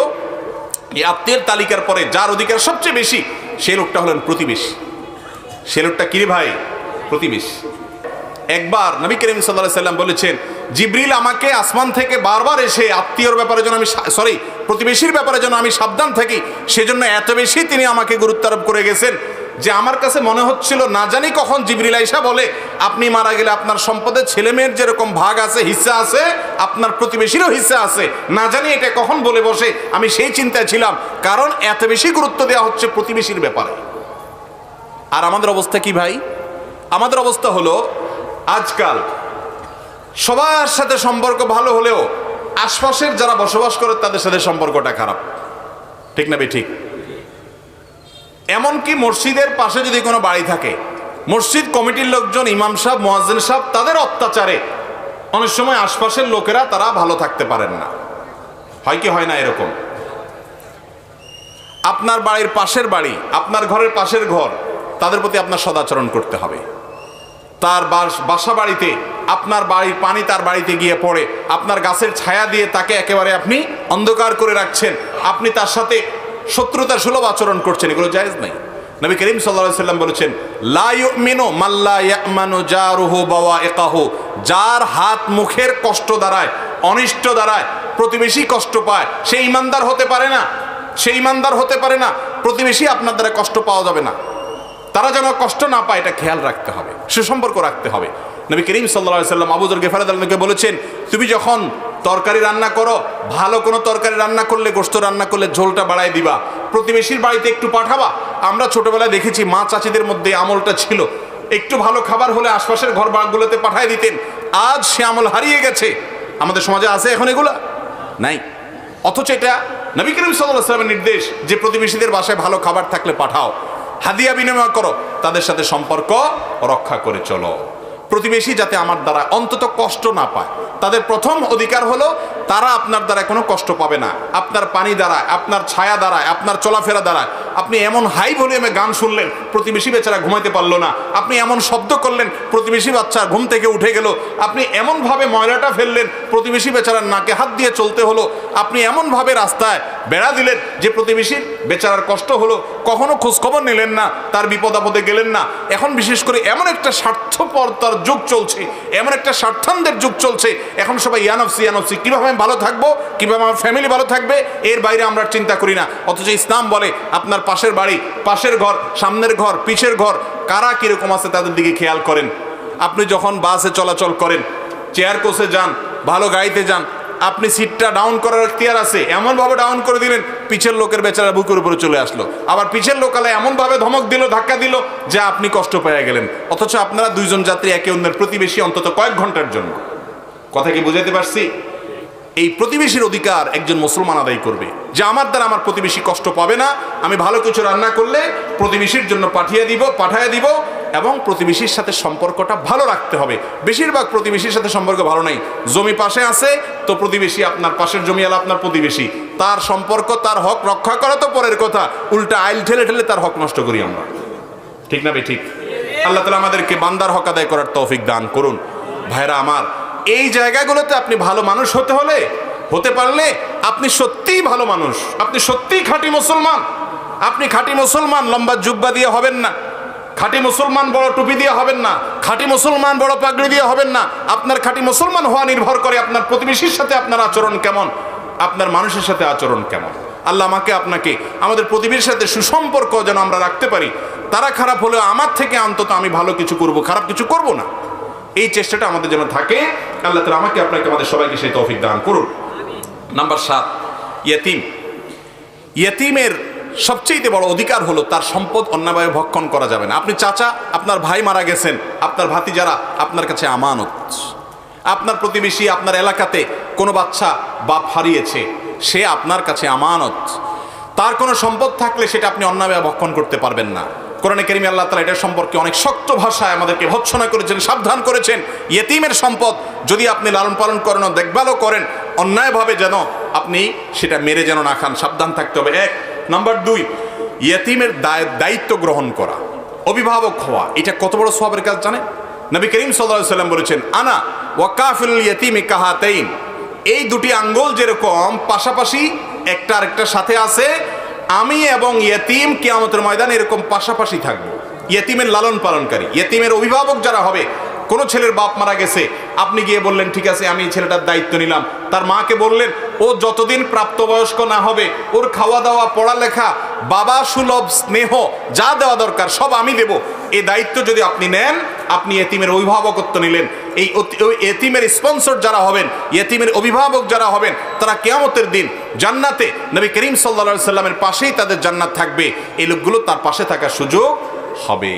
এই আত্মীয়ের তালিকার পরে যার অধিকার সবচেয়ে বেশি, সে লোকটা হলেন প্রতিবেশী। সে লোকটা কি রে ভাই? প্রতিবেশী। একবার নবী করিম সাল্লাল্লাহু আলাইহি সাল্লাম বলেছেন, জিবরিল আমাকে আসমান থেকে বারবার এসে আত্মীয়র ব্যাপারে যেন আমি প্রতিবেশীর ব্যাপারে যেন আমি সাবধান থাকি, সেজন্য এত বেশি তিনি আমাকে গুরুত্ব আরোপ করে গেছেন যে আমার কাছে মনে হচ্ছিল না জানি কখন জিবরিল আইসা বলে, আপনি মারা গেলে আপনার সম্পদে ছেলে মেয়ের যেরকম ভাগ আছে, হিস্সা আছে, আপনার প্রতিবেশীরও হিস্সা আছে, না জানি এটা কখন বলে বসে। আমি সেই চিন্তায় ছিলাম, কারণ এত বেশি গুরুত্ব দেওয়া হচ্ছে প্রতিবেশীর ব্যাপারে। আর আমাদের অবস্থা কি ভাই? আমাদের অবস্থা হলো, আজকাল সবার সাথে সম্পর্ক ভালো হলেও আশপাশের যারা বসবাস করে তাদের সাথে সম্পর্কটা খারাপ। ঠিক না ঠিক? এমনকি মসজিদের পাশে যদি কোনো বাড়ি থাকে, মসজিদ কমিটির লোকজন, ইমাম সাহেব, মুয়াজ্জিন সাহেব, তাদের অত্যাচারে অনেক সময় আশপাশের লোকেরা তারা ভালো থাকতে পারেন না। হয় কি হয় না এরকম? আপনার বাড়ির পাশের বাড়ি, আপনার ঘরের পাশের ঘর, তাদের প্রতি আপনার সদাচরণ করতে হবে। তার বাসা বাড়িতে আপনার বাড়ির পানি তার বাড়িতে গিয়ে পড়ে, আপনার গাছের ছায়া দিয়ে তাকে একেবারে আপনি অন্ধকার করে রাখছেন, আপনি তার সাথে শত্রুতার সুলভ আচরণ করছেন, এগুলো জায়েজ নাই। নবী করিম সাল্লাল্লাহু আলাইহি সাল্লাম বলেছেন, লা ইউমিনু মান লা ইয়ামানু জারুহু বাওয়াইকাহু, যার হাত মুখের কষ্ট দ্বারায়, অনিষ্ট দ্বারায় প্রতিবেশী কষ্ট পায়, সে ঈমানদার হতে পারে না। সে ঈমানদার হতে পারে না। প্রতিবেশী আপনার দ্বারা কষ্ট পাওয়া যাবে না। তারা যেন কষ্ট না পায়, এটা খেয়াল রাখতে হবে, সুসম্পর্ক রাখতে হবে। নবী করিম সাল্লাল্লাহু আলাইহি সাল্লাম আবু যর গিফারী রাদিয়াল্লাহু আনহুকে বলেছেন, তুমি যখন তরকারি রান্না করো, ভালো কোনো তরকারি রান্না করলে, গোশত রান্না করলে ঝোলটা বাড়ায় দিবা, প্রতিবেশীর বাড়িতে একটু পাঠাবা। আমরা ছোটবেলায় দেখেছি মা চাচিদের মধ্যে আমলটা ছিল, একটু ভালো খাবার হলে আশপাশের ঘর বাড়িগুলোতে পাঠায় দিতেন। আজ সে আমল হারিয়ে গেছে। আমাদের সমাজে আছে এখন এগুলা? নাই। অথচ এটা নবী করিম সাল্লাল্লাহু আলাইহি সাল্লামের নির্দেশ যে প্রতিবেশীদের বাসায় ভালো খাবার থাকলে পাঠাও, হাদিয়া বিনিময় করো, তাদের সাথে সম্পর্ক রক্ষা করে চলো। প্রতিবেশী যাতে আমার দ্বারা অন্তত কষ্ট না পায়, তাদের প্রথম অধিকার হলো তারা আপনার দ্বারা কোনো কষ্ট পাবে না। আপনার পানি দ্বারায়, আপনার ছায়া দ্বারায়, আপনার চলাফেরা দ্বারায়, আপনি এমন হাই ভলিউমে গান শুনলেন, প্রতিবেশী বেচারা ঘুমাইতে পারলো না। আপনি এমন শব্দ করলেন, প্রতিবেশী বাচ্চা ঘুম থেকে উঠে গেল। আপনি এমনভাবে ময়লাটা ফেললেন, প্রতিবেশী বেচারার নাকে হাত দিয়ে চলতে হলো। আপনি এমনভাবে রাস্তায় বেড়া দিলেন যে প্রতিবেশীর বেচারার কষ্ট হলো। কখনো খোঁজখবর নিলেন না, তার বিপদ আপদে গেলেন না। এখন বিশেষ করে এমন একটা স্বার্থপরতার যুগ চলছে, এমন একটা স্বার্থান্তের যুগ চলছে। এখন সবাই ইয়ানফসি ইয়ানফসি, কীভাবে আমি ভালো থাকবো, কীভাবে আমার ফ্যামিলি ভালো থাকবে, এর বাইরে আমরা চিন্তা করি না। অথচ ইসলাম বলে আপনার পাশের বাড়ি, পাশের ঘর, সামনের ঘর, পিছের ঘর, কারা কীরকম আছে তাদের দিকে খেয়াল করেন। আপনি যখন বাসে চলাচল করেন, চেয়ার কোচে যান, ভালো গাড়িতে যান, আপনি সিটটা ডাউন করার এখতিয়ার আছে, এমনভাবে ডাউন করে দিলেন পিছের লোকের বেচারা বুকের উপরে চলে আসলো। আবার পিছের লোকালে এমনভাবে ধমক দিল, ধাক্কা দিল যে আপনি কষ্ট পেয়ে গেলেন। অথচ আপনারা দুইজন যাত্রী একে অন্যের প্রতিবেশী অন্তত কয়েক ঘন্টার জন্য। কথা কি বুঝাতে পারছি? এই প্রতিবেশীর অধিকার একজন মুসলমান আদায় করবে যে আমার দ্বারা আমার প্রতিবেশী কষ্ট পাবে না। আমি ভালো কিছু রান্না করলে প্রতিবেশীর জন্য পাঠিয়ে দিব। এবং প্রতিবেশীর সাথে সম্পর্কটা ভালো রাখতে হবে। বেশিরভাগ প্রতিবেশীর সাথে সম্পর্ক ভালো নাই, জমি পাশে আছে তো প্রতিবেশী আপনার পাশের জমিওয়ালা আপনার প্রতিবেশী, তার সম্পর্ক তার হক রক্ষা করা তো পরের কথা, উল্টা আইল ঠেলে ঠেলে তার হক নষ্ট করি আমরা, ঠিক না বে ঠিক? আল্লাহ তাআলা আমাদেরকে বান্দার হক আদায় করার তৌফিক দান করুন। ভাইরা আমার, এই জায়গাগুলোতে আপনি ভালো মানুষ হতে পারলে আপনি সত্যিই ভালো মানুষ, আপনি সত্যিই খাঁটি মুসলমান। আপনি খাঁটি মুসলমান লম্বা জুব্বা দিয়ে হবেন না, খাঁটি মুসলমান বড় টুপি দিয়ে হবেন না, খাঁটি মুসলমান বড় পাগড়ি দিয়ে হবেন না। আপনার খাঁটি মুসলমান হওয়া নির্ভর করে আপনার প্রতিবেশীর সাথে আপনার আচরণ কেমন, আপনার মানুষের সাথে আচরণ কেমন। আল্লাহ আমাকে আপনাকে আমাদের প্রতিবেশীর সাথে সুসম্পর্ক যেন আমরা রাখতে পারি। তারা খারাপ হলেও আমার থেকে অন্তত আমি ভালো কিছু করব, খারাপ কিছু করব না, এই চেষ্টাটা আমাদের যেন থাকে। আল্লাহ তাআলা আমাকে আপনাকে আমাদের সবাইকে সেই তৌফিক দান করুন। নাম্বার 7, ইয়েতিম। ইয়েতিমের সবচেয়ে বড় অধিকার হলো তার সম্পদ অন্যায়ভাবে ভক্ষণ করা যাবে না। আপনি চাচা, আপনার ভাই মারা গেছেন, আপনার ভাতিজারা আপনার কাছে আমানত। আপনার প্রতিবেশী, আপনার এলাকাতে কোনো বাচ্চা বাপ হারিয়েছে, সে আপনার কাছে আমানত। তার কোনো সম্পদ থাকলে সেটা আপনি অন্যায়ভাবে ভক্ষণ করতে পারবেন না। কোরআনে কারিমে আল্লাহ তাআলা এটার সম্পর্কে অনেক শক্ত ভাষায় আমাদেরকে ভৎসনা করেছেন, সাবধান করেছেন। ইয়েতিমের সম্পদ যদি আপনি লালন পালন করেন, দেখভালও করেন, অন্যায়ভাবে যেন আপনি সেটা মেরে যেন না খান, সাবধান থাকতে হবে। 1 নাম্বার 2, ইয়েতিমের দায়িত্ব গ্রহণ করা, অভিভাবক হওয়া, এটা কত বড় সওয়াবের কাজ জানেন? নবী করিম সাল্লাল্লাহু আলাইহি ওয়াসাল্লাম বলেছেন, আনা ওয়া কাফিলুল ইয়েতিমি কাহাতাইন। এই দুটি আঙ্গুল যেরকম পাশাপাশি একটা আরেকটার সাথে আছে, আমি এবং ইয়েতিম কিয়ামতের ময়দানে এরকম পাশাপাশি থাকবো। ইয়েতিমের লালন পালনকারী, ইয়েতিমের অভিভাবক যারা হবে, কোনো ছেলের বাপ মারা গেছে, আপনি গিয়ে বললেন ঠিক আছে আমি এই ছেলেটার দায়িত্ব নিলাম, তার মাকে বললেন ও যতদিন প্রাপ্তবয়স্ক না হবে ওর খাওয়া দাওয়া, পড়ালেখা, বাবা সুলভ স্নেহ যা দেওয়া দরকার সব আমি দেব, এই দায়িত্ব যদি আপনি নেন, আপনি ইয়েতিমের অভিভাবকত্ব নিলেন। এই ইয়েতিমের স্পন্সর যারা হবেন, ইয়েতিমের অভিভাবক যারা হবেন, তারা কিয়ামতের দিন জান্নাতে নবী করিম সাল্লাল্লাহু আলাইহি সাল্লামের পাশেই তাদের জান্নাত থাকবে। এই লোকগুলো তার পাশে থাকার সুযোগ হবে।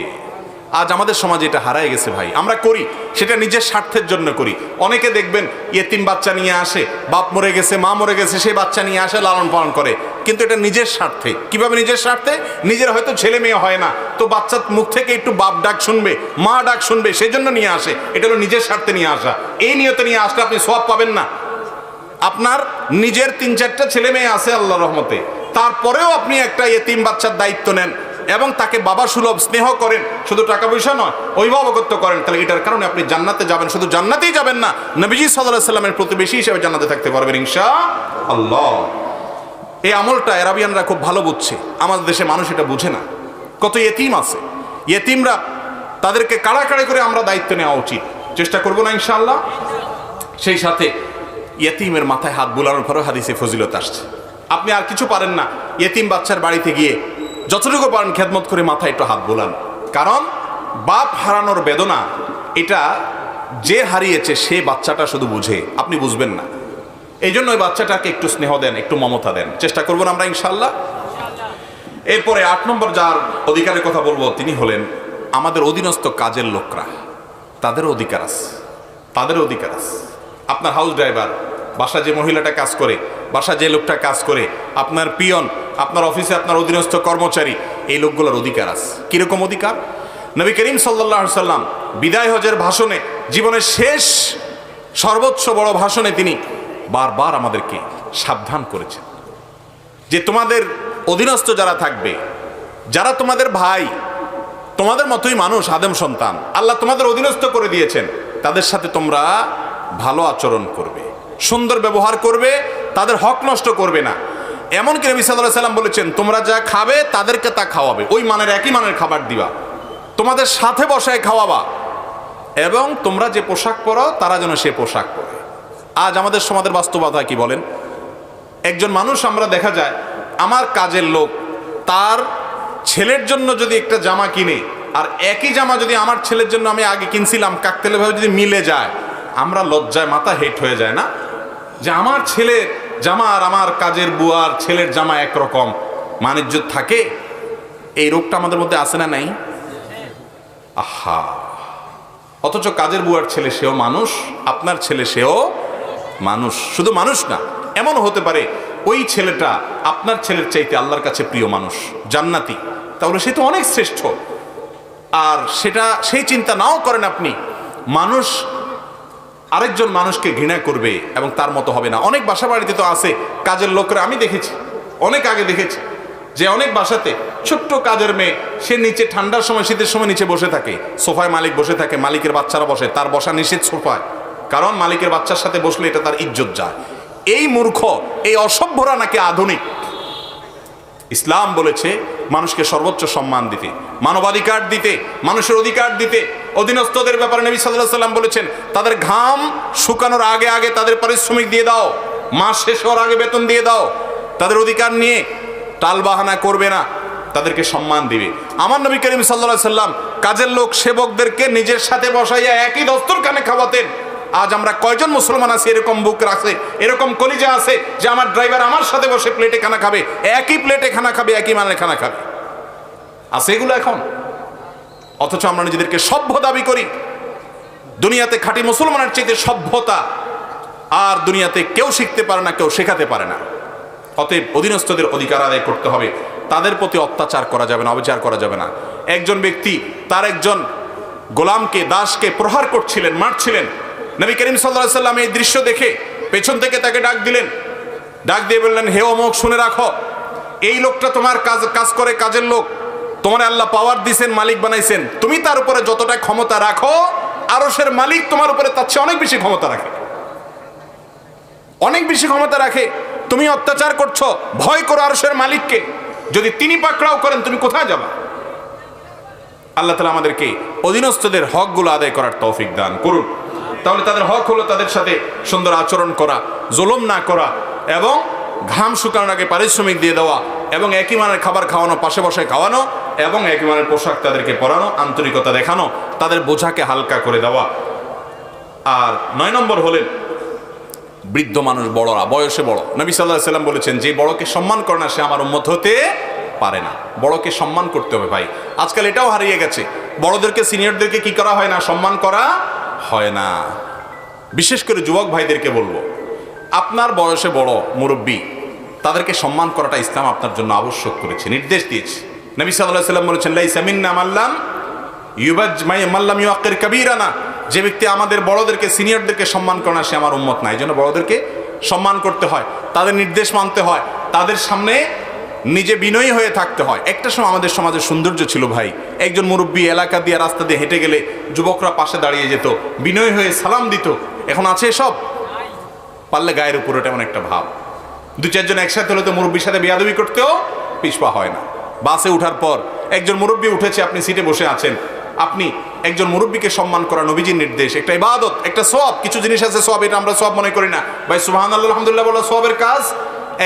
আজ আমাদের সমাজে এটা হারায় গেছে ভাই। আমরা করি সেটা নিজের স্বার্থের জন্য করি। অনেকে দেখবেন ইয়েতিম বাচ্চা নিয়ে আসে, বাপ মরে গেছে, মা মরে গেছে, সেই বাচ্চা নিয়ে আসে, লালন পালন করে, কিন্তু এটা নিজের স্বার্থে। কিভাবে নিজের স্বার্থে? নিজের হয়তো ছেলে মেয়ে হয় না, তো বাচ্চার মুখ থেকে একটু বাপ ডাক শুনবে, মা ডাক শুনবে, সেই জন্য নিয়ে আসে। এটা হলো নিজের স্বার্থে নিয়ে আসা। এই নিয়তে নিয়ে আসলে আপনি সওয়াব পাবেন না। আপনার নিজের 3-4টা ছেলে মেয়ে আছে আল্লাহর রহমতে, তারপরেও আপনি একটা ইয়েতিম বাচ্চার দায়িত্ব নেন এবং তাকে বাবা সুলভ স্নেহ করেন, শুধু টাকা পয়সা নয়, অভিভাবকত্ব করেন, তাহলে এটার কারণে আপনি জান্নাতে যাবেন। শুধু জান্নাতেই যাবেন না, নবীজি সাল্লাল্লাহু আলাইহি সাল্লামের প্রতিবেশী হিসেবে জান্নাতে থাকতে পারবেন ইনশাআল্লাহ। এই আমলটা আরবিয়ানরা খুব ভালো বুঝছে, আমাদের দেশে মানুষ এটা বুঝে না। কত ইয়েতিম আছে, ইয়েতিমরা, তাদেরকে কাড়াকাড়ি করে আমরা দায়িত্ব নেওয়া উচিত, চেষ্টা করবো না ইনশাআল্লাহ। সেই সাথে ইয়েতিমের মাথায় হাত বুলানোর পরেও হাদিসে ফজিলত আসছে। আপনি আর কিছু পারেন না, ইয়েতিম বাচ্চার বাড়িতে গিয়ে যতটুকু পারেন খেদমত করে মাথায় একটু হাত বোলান। কারণ বাপ হারানোর বেদনা এটা যে হারিয়েছে সে বাচ্চাটা শুধু বুঝে, আপনি বুঝবেন না। এই জন্য ওই বাচ্চাটাকে একটু স্নেহ দেন, একটু মমতা দেন, চেষ্টা করবো আমরা ইনশাআল্লাহ। এরপরে 8 নম্বর যার অধিকারের কথা বলবো, তিনি হলেন আমাদের অধীনস্থ কাজের লোকরা। তাদেরও অধিকার আছে, তাদেরও অধিকার আছে। আপনার হাউস ড্রাইভার, বাসা যে মহিলাটা কাজ করে, বাসা যে লোকটা কাজ করে, আপনার পিয়ন, আপনার অফিসে আপনার অধীনস্থ কর্মচারী, এই লোকগুলোর অধিকার আছে। কিরকম অধিকার? নবী করিম সাল্লাল্লাহু আলাইহি সাল্লাম বিদায় হজের ভাষণে, জীবনের শেষ সর্বোচ্চ বড় ভাষণে তিনি বারবার আমাদেরকে সাবধান করেছেন যে তোমাদের অধীনস্থ যারা থাকবে, যারা তোমাদের ভাই, তোমাদের মতোই মানুষ, আদম সন্তান, আল্লাহ তোমাদের অধীনস্থ করে দিয়েছেন, তাদের সাথে তোমরা ভালো আচরণ করবে, সুন্দর ব্যবহার করবে, তাদের হক নষ্ট করবে না। এমনকি নবী সাল্লাল্লাহু আলাইহি সাল্লাম বলেছেন তোমরা যা খাবে তাদেরকে তা খাওয়াবে, ওই মানের একই মানের খাবার দিবা, তোমাদের সাথে বসায় খাওয়াবা, এবং তোমরা যে পোশাক পরো তারা যেন সে পোশাক পরে। আজ আমাদের সমাজের বাস্তবতা কি বলেন? একজন মানুষ আমরা দেখা যায়, আমার কাজের লোক, তার ছেলের জন্য যদি একটা জামা কিনে, আর একই জামা যদি আমার ছেলের জন্য আমি আগে কিনছিলাম কাকতেলে ভাবে যদি মিলে যায়, আমরা লজ্জায় মাথা হেট হয়ে যায় না? যে আমার ছেলের জামা আর আমার কাজের বুয়ার ছেলের জামা একরকম, মানিজ্যত থাকে। এই রোগটা আমাদের মধ্যে আছে না নাই? আহা, অথচ কাজের বুয়ার ছেলে সেও মানুষ, আপনার ছেলে সেও মানুষ। শুধু মানুষ না, এমন হতে পারে ওই ছেলেটা আপনার ছেলের চাইতে আল্লাহর কাছে প্রিয় মানুষ, জান্নাতি, তাহলে সে তো অনেক শ্রেষ্ঠ। আর সেটা সেই চিন্তা নাও করেন আপনি, মানুষ আরেকজন মানুষকে ঘৃণা করবে এবং তার মতো হবে না। অনেক বাসা বাড়িতে তো আছে কাজের লোকরা, আমি দেখেছি, অনেক আগে দেখেছি যে অনেক বাসাতে ছোট্ট কাজের মেয়ে, সে নিচে ঠান্ডার সময় শীতের সময় নিচে বসে থাকে, সোফায় মালিক বসে থাকে, মালিকের বাচ্চারা বসে, তার বসা নিষেধ সোফায়, কারণ মালিকের বাচ্চার সাথে বসলে এটা তার ইজ্জত যায়। এই মূর্খ, এই অসভ্যরা নাকি আধুনিক। ইসলাম বলেছে মানুষকে সর্বোচ্চ সম্মান দিতে, মানবাধিকার দিতে, মানুষের অধিকার দিতে। অধীনস্থদের ব্যাপারে নবী সাল্লাল্লাহু আলাইহি সাল্লাম বলেছেন তাদের ঘাম শুকানোর আগে আগে তাদের পারিশ্রমিক দিয়ে দাও, মাস শেষ হওয়ার আগে বেতন দিয়ে দাও। তাদের অধিকার নিয়ে টালবাহানা করবে না, তাদেরকে সম্মান দিবে। আমার নবী করিম সাল্লাল্লাহু আলাইহি সাল্লাম কাজের লোক সেবকদেরকে নিজের সাথে বসাইয়া একই দস্তরখানে খাওয়াতেন। আজ আমরা কয়জন মুসলমান আছি এরকম বুক রাখে, এরকম কলিজা আছে যে আমার ড্রাইভার আমার সাথে বসে প্লেটে খানা খাবে, একই প্লেটে খানা খাবে, একই মানের খানা খাবে? আছে এগুলো এখন? অথচ আমরা নিজেদেরকে সভ্য দাবি করি। দুনিয়াতে খাঁটি মুসলমানের চাইতে সভ্যতা আর দুনিয়াতে কেউ শিখতে পারে না, কেউ শেখাতে পারে না। অতএব অধীনস্থদের অধিকার আদায় করতে হবে, তাদের প্রতি অত্যাচার করা যাবে না, অবিচার করা যাবে না। একজন ব্যক্তি তার একজন গোলামকে, দাসকে প্রহার করছিলেন, মারছিলেন। নবী করিম সাল্লাল্লাহু আলাইহি সাল্লাম এই দৃশ্য দেখে পেছন থেকে তাকে ডাক দিলেন, ডাক দিয়ে বললেন, হে অমুক, শুনে রাখো, এই লোকটা তোমার কাজ করে, কাজের লোক, তোমার আল্লাহ পাওয়ার দিয়েছেন, মালিক বানাইছেন, তুমি তার উপরে যতটা ক্ষমতা রাখো, আরশের মালিক তোমার উপরে তার চেয়ে অনেক বেশি ক্ষমতা রাখে, অনেক বেশি ক্ষমতা রাখে। তুমি অত্যাচার করছো, ভয় করো আরশের মালিককে, যদি তিনি পাকড়াও করেন তুমি কোথায় যাবা? আল্লাহ তাআলা আমাদেরকে অধীনস্থদের হকগুলো আদায় করার তৌফিক দান করুন। তাহলে তাদের হক হলো তাদের সাথে সুন্দর আচরণ করা, জুলুম না করা, এবং ঘাম শুকানোর আগে পারিশ্রমিক দিয়ে দেওয়া, এবং একই মানের খাবার খাওয়ানো, পাশে বসে খাওয়ানো, এবং একই মানের পোশাক তাদেরকে পরানো, আন্তরিকতা দেখানো, তাদের বোঝাকে হালকা করে দেওয়া। আর 9 নম্বর হলেন বৃদ্ধ মানুষ, বড়রা, বয়সে বড়। নবী সাল্লাল্লাহু আলাইহি সাল্লাম বলেছেন যে বড়কে সম্মান করে না সে আমার উম্মত হতে পারে না। বড়কে সম্মান করতে হবে ভাই। আজকাল এটাও হারিয়ে গেছে, বড়দেরকে, সিনিয়রদেরকে কি করা হয় না? সম্মান করা হয় না। বিশেষ করে যুবক ভাইদেরকে বলবো, আপনার বয়সে বড় মুরব্বী, তাদেরকে সম্মান করাটা ইসলাম আপনার জন্য আবশ্যক করেছে, নির্দেশ দিয়েছে। নবী সাল্লাল্লাহু আলাইহি সাল্লাম বলেছেন লাইসা মিন্না মাল্লাম ইউআক্কির কাবীরানা, যে ব্যক্তি আমাদের বড়দেরকে, সিনিয়রদেরকে সম্মান করে না সে আমার উম্মত না। এই জন্য বড়দেরকে সম্মান করতে হয়, তাদের নির্দেশ মানতে হয়, তাদের সামনে নিজে বিনয়ী হয়ে থাকতে হয়। একটা সময় আমাদের সমাজের সৌন্দর্য ছিল ভাই, একজন মুরব্বী এলাকা দিয়ে, রাস্তা দিয়ে হেঁটে গেলে যুবকরা পাশে দাঁড়িয়ে যেত, বিনয়ী হয়ে সালাম দিত। এখন আছে সব? পারলে গায়ের উপর এমন একটা ভাব। 2-4 জন একসাথে হলে তো মুরব্বীর সাথে বেয়াদবি করতেও পিছপা হয় না। বাসে উঠার পর একজন মুরব্বী উঠেছে, আপনি সিটে বসে আছেন, আপনি একজন মুরব্বীকে সম্মান করা নবীজির নির্দেশ, একটা ইবাদত, একটা সওয়াব। কিছু জিনিস আছে সওয়াব, এটা আমরা সওয়াব মনে করি না ভাই। সুবহানাল্লাহ, আলহামদুলিল্লাহ বলা সওয়াবের কাজ।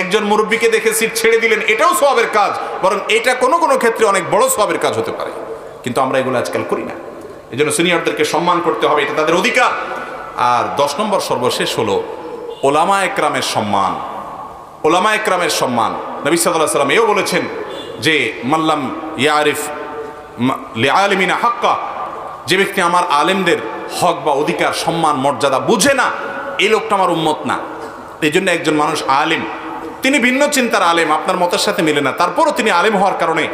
একজন মুরব্বীকে দেখে সিট ছেড়ে দিলেন, এটাও সওয়াবের কাজ, বরং এটা কোনো কোনো ক্ষেত্রে অনেক বড় সওয়াবের কাজ হতে পারে। কিন্তু আমরা এগুলো আজকাল করি না। এই জন্য সিনিয়রদেরকে সম্মান করতে হবে, এটা তাদের অধিকার। আর 10 নম্বর সর্বশেষ হলো ওলামা একরামের সম্মান। ওলামা একরামের সম্মান, নবী সাল্লাল্লাহু আলাইহি সাল্লাম এও বলেছেন যে মাল্লাম ইয়ারিফ লিআলিমিনা হাক্কা, যে ব্যক্তি আমার আলেমদের হক বা অধিকার, সম্মান, মর্যাদা বুঝে না, এই লোকটা আমার উম্মত না। এই জন্য একজন মানুষ আলেম, তিনি ভিন্ন চিন্তার আলেম, আপনার মতের সাথে মিলে না, তারপরও তিনি আলেম হওয়ার কারণে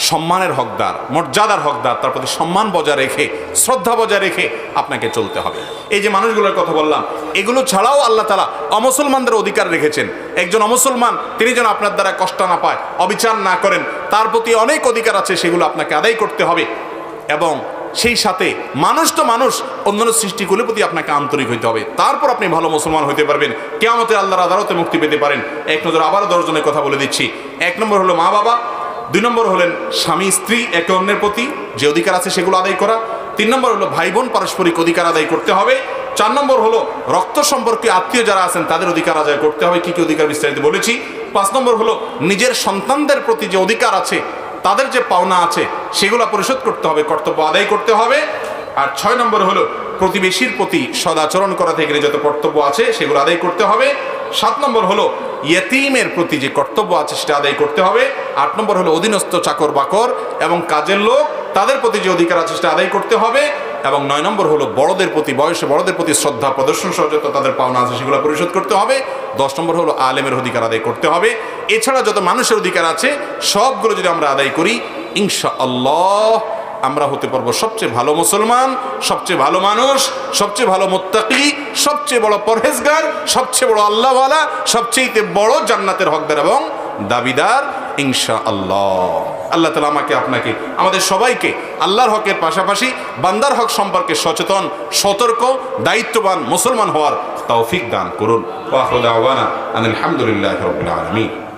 সম্মানের হকদার, মর্যাদার হকদার, তার প্রতি সম্মান বজায় রেখে, শ্রদ্ধা বজায় রেখে আপনাকে চলতে হবে। এই যে মানুষগুলোর কথা বললাম, এগুলো ছাড়াও আল্লাহ তাআলা অমুসলমানদের অধিকার রেখেছেন। একজন অমুসলমান তিনি যেন আপনার দ্বারা কষ্ট না পায়, অবিচার না করেন, তার প্রতি অনেক অধিকার আছে, সেগুলো আপনাকে আদায় করতে হবে। এবং সেই সাথে মানুষ তো মানুষ, অন্যান্য সৃষ্টিগুলোর প্রতি আপনাকে আন্তরিক হইতে হবে, তারপর আপনি ভালো মুসলমান হইতে পারবেন, কিয়ামতে আল্লাহর আদালতে মুক্তি পেতে পারেন। এক নজর আবারও 10 জনের কথা বলে দিচ্ছি। 1 নম্বর হলো মা বাবা, 2 নম্বর হলেন স্বামী স্ত্রী একে অন্যের প্রতি যে অধিকার আছে সেগুলো আদায় করা, 3 নম্বর হলো ভাই বোন পারস্পরিক অধিকার আদায় করতে হবে, 4 নম্বর হলো রক্ত সম্পর্কে আত্মীয় যারা আছেন তাদের অধিকার আদায় করতে হবে, কি কি অধিকার বিস্তারিত বলেছি। 5 নম্বর হলো নিজের সন্তানদের প্রতি যে অধিকার আছে, তাদের যে পাওনা আছে সেগুলো পরিশোধ করতে হবে, কর্তব্য আদায় করতে হবে। আর 6 নম্বর হলো প্রতিবেশীর প্রতি সদাচরণ করা থেকে যত কর্তব্য আছে সেগুলো আদায় করতে হবে। 7 নম্বর হলো ইয়েতিমের প্রতি যে কর্তব্য আছে সেটা আদায় করতে হবে। 8 নম্বর হলো অধীনস্থ চাকর বাকর এবং কাজের লোক, তাদের প্রতি যে অধিকার আছে সেটা আদায় করতে হবে। এবং 9 নম্বর হলো বড়দের প্রতি, বয়সে বড়দের প্রতি শ্রদ্ধা প্রদর্শন সহ যত তাদের পাওনা আছে সেগুলো পরিশোধ করতে হবে। 10 নম্বর হলো আলেমের অধিকার আদায় করতে হবে। এছাড়া যত মানুষের অধিকার আছে সবগুলো যদি আমরা আদায় করি, ইনশাআল্লাহ আমরা হতে পারবো সবচেয়ে ভালো মুসলমান, সবচেয়ে ভালো মানুষ, সবচেয়ে ভালো মুত্তাকি, সবচেয়ে বড় পরহেজগার, সবচেয়ে বড় আল্লাহওয়ালা, সবচেয়ে বড় জান্নাতের হকদার এবং দাবিদার ইনশাআল্লাহ। আল্লাহ তাআলা আমাকে, আপনাকে, আমাদের সবাইকে আল্লাহর হকের পাশাপাশি বান্দার হক সম্পর্কে সচেতন, সতর্ক, দায়িত্ববান মুসলমান হওয়ার তৌফিক দান করুন। ওয়া আখিরু দাওয়ানা আনিল হামদুলিল্লাহি রাব্বিল আলামিন।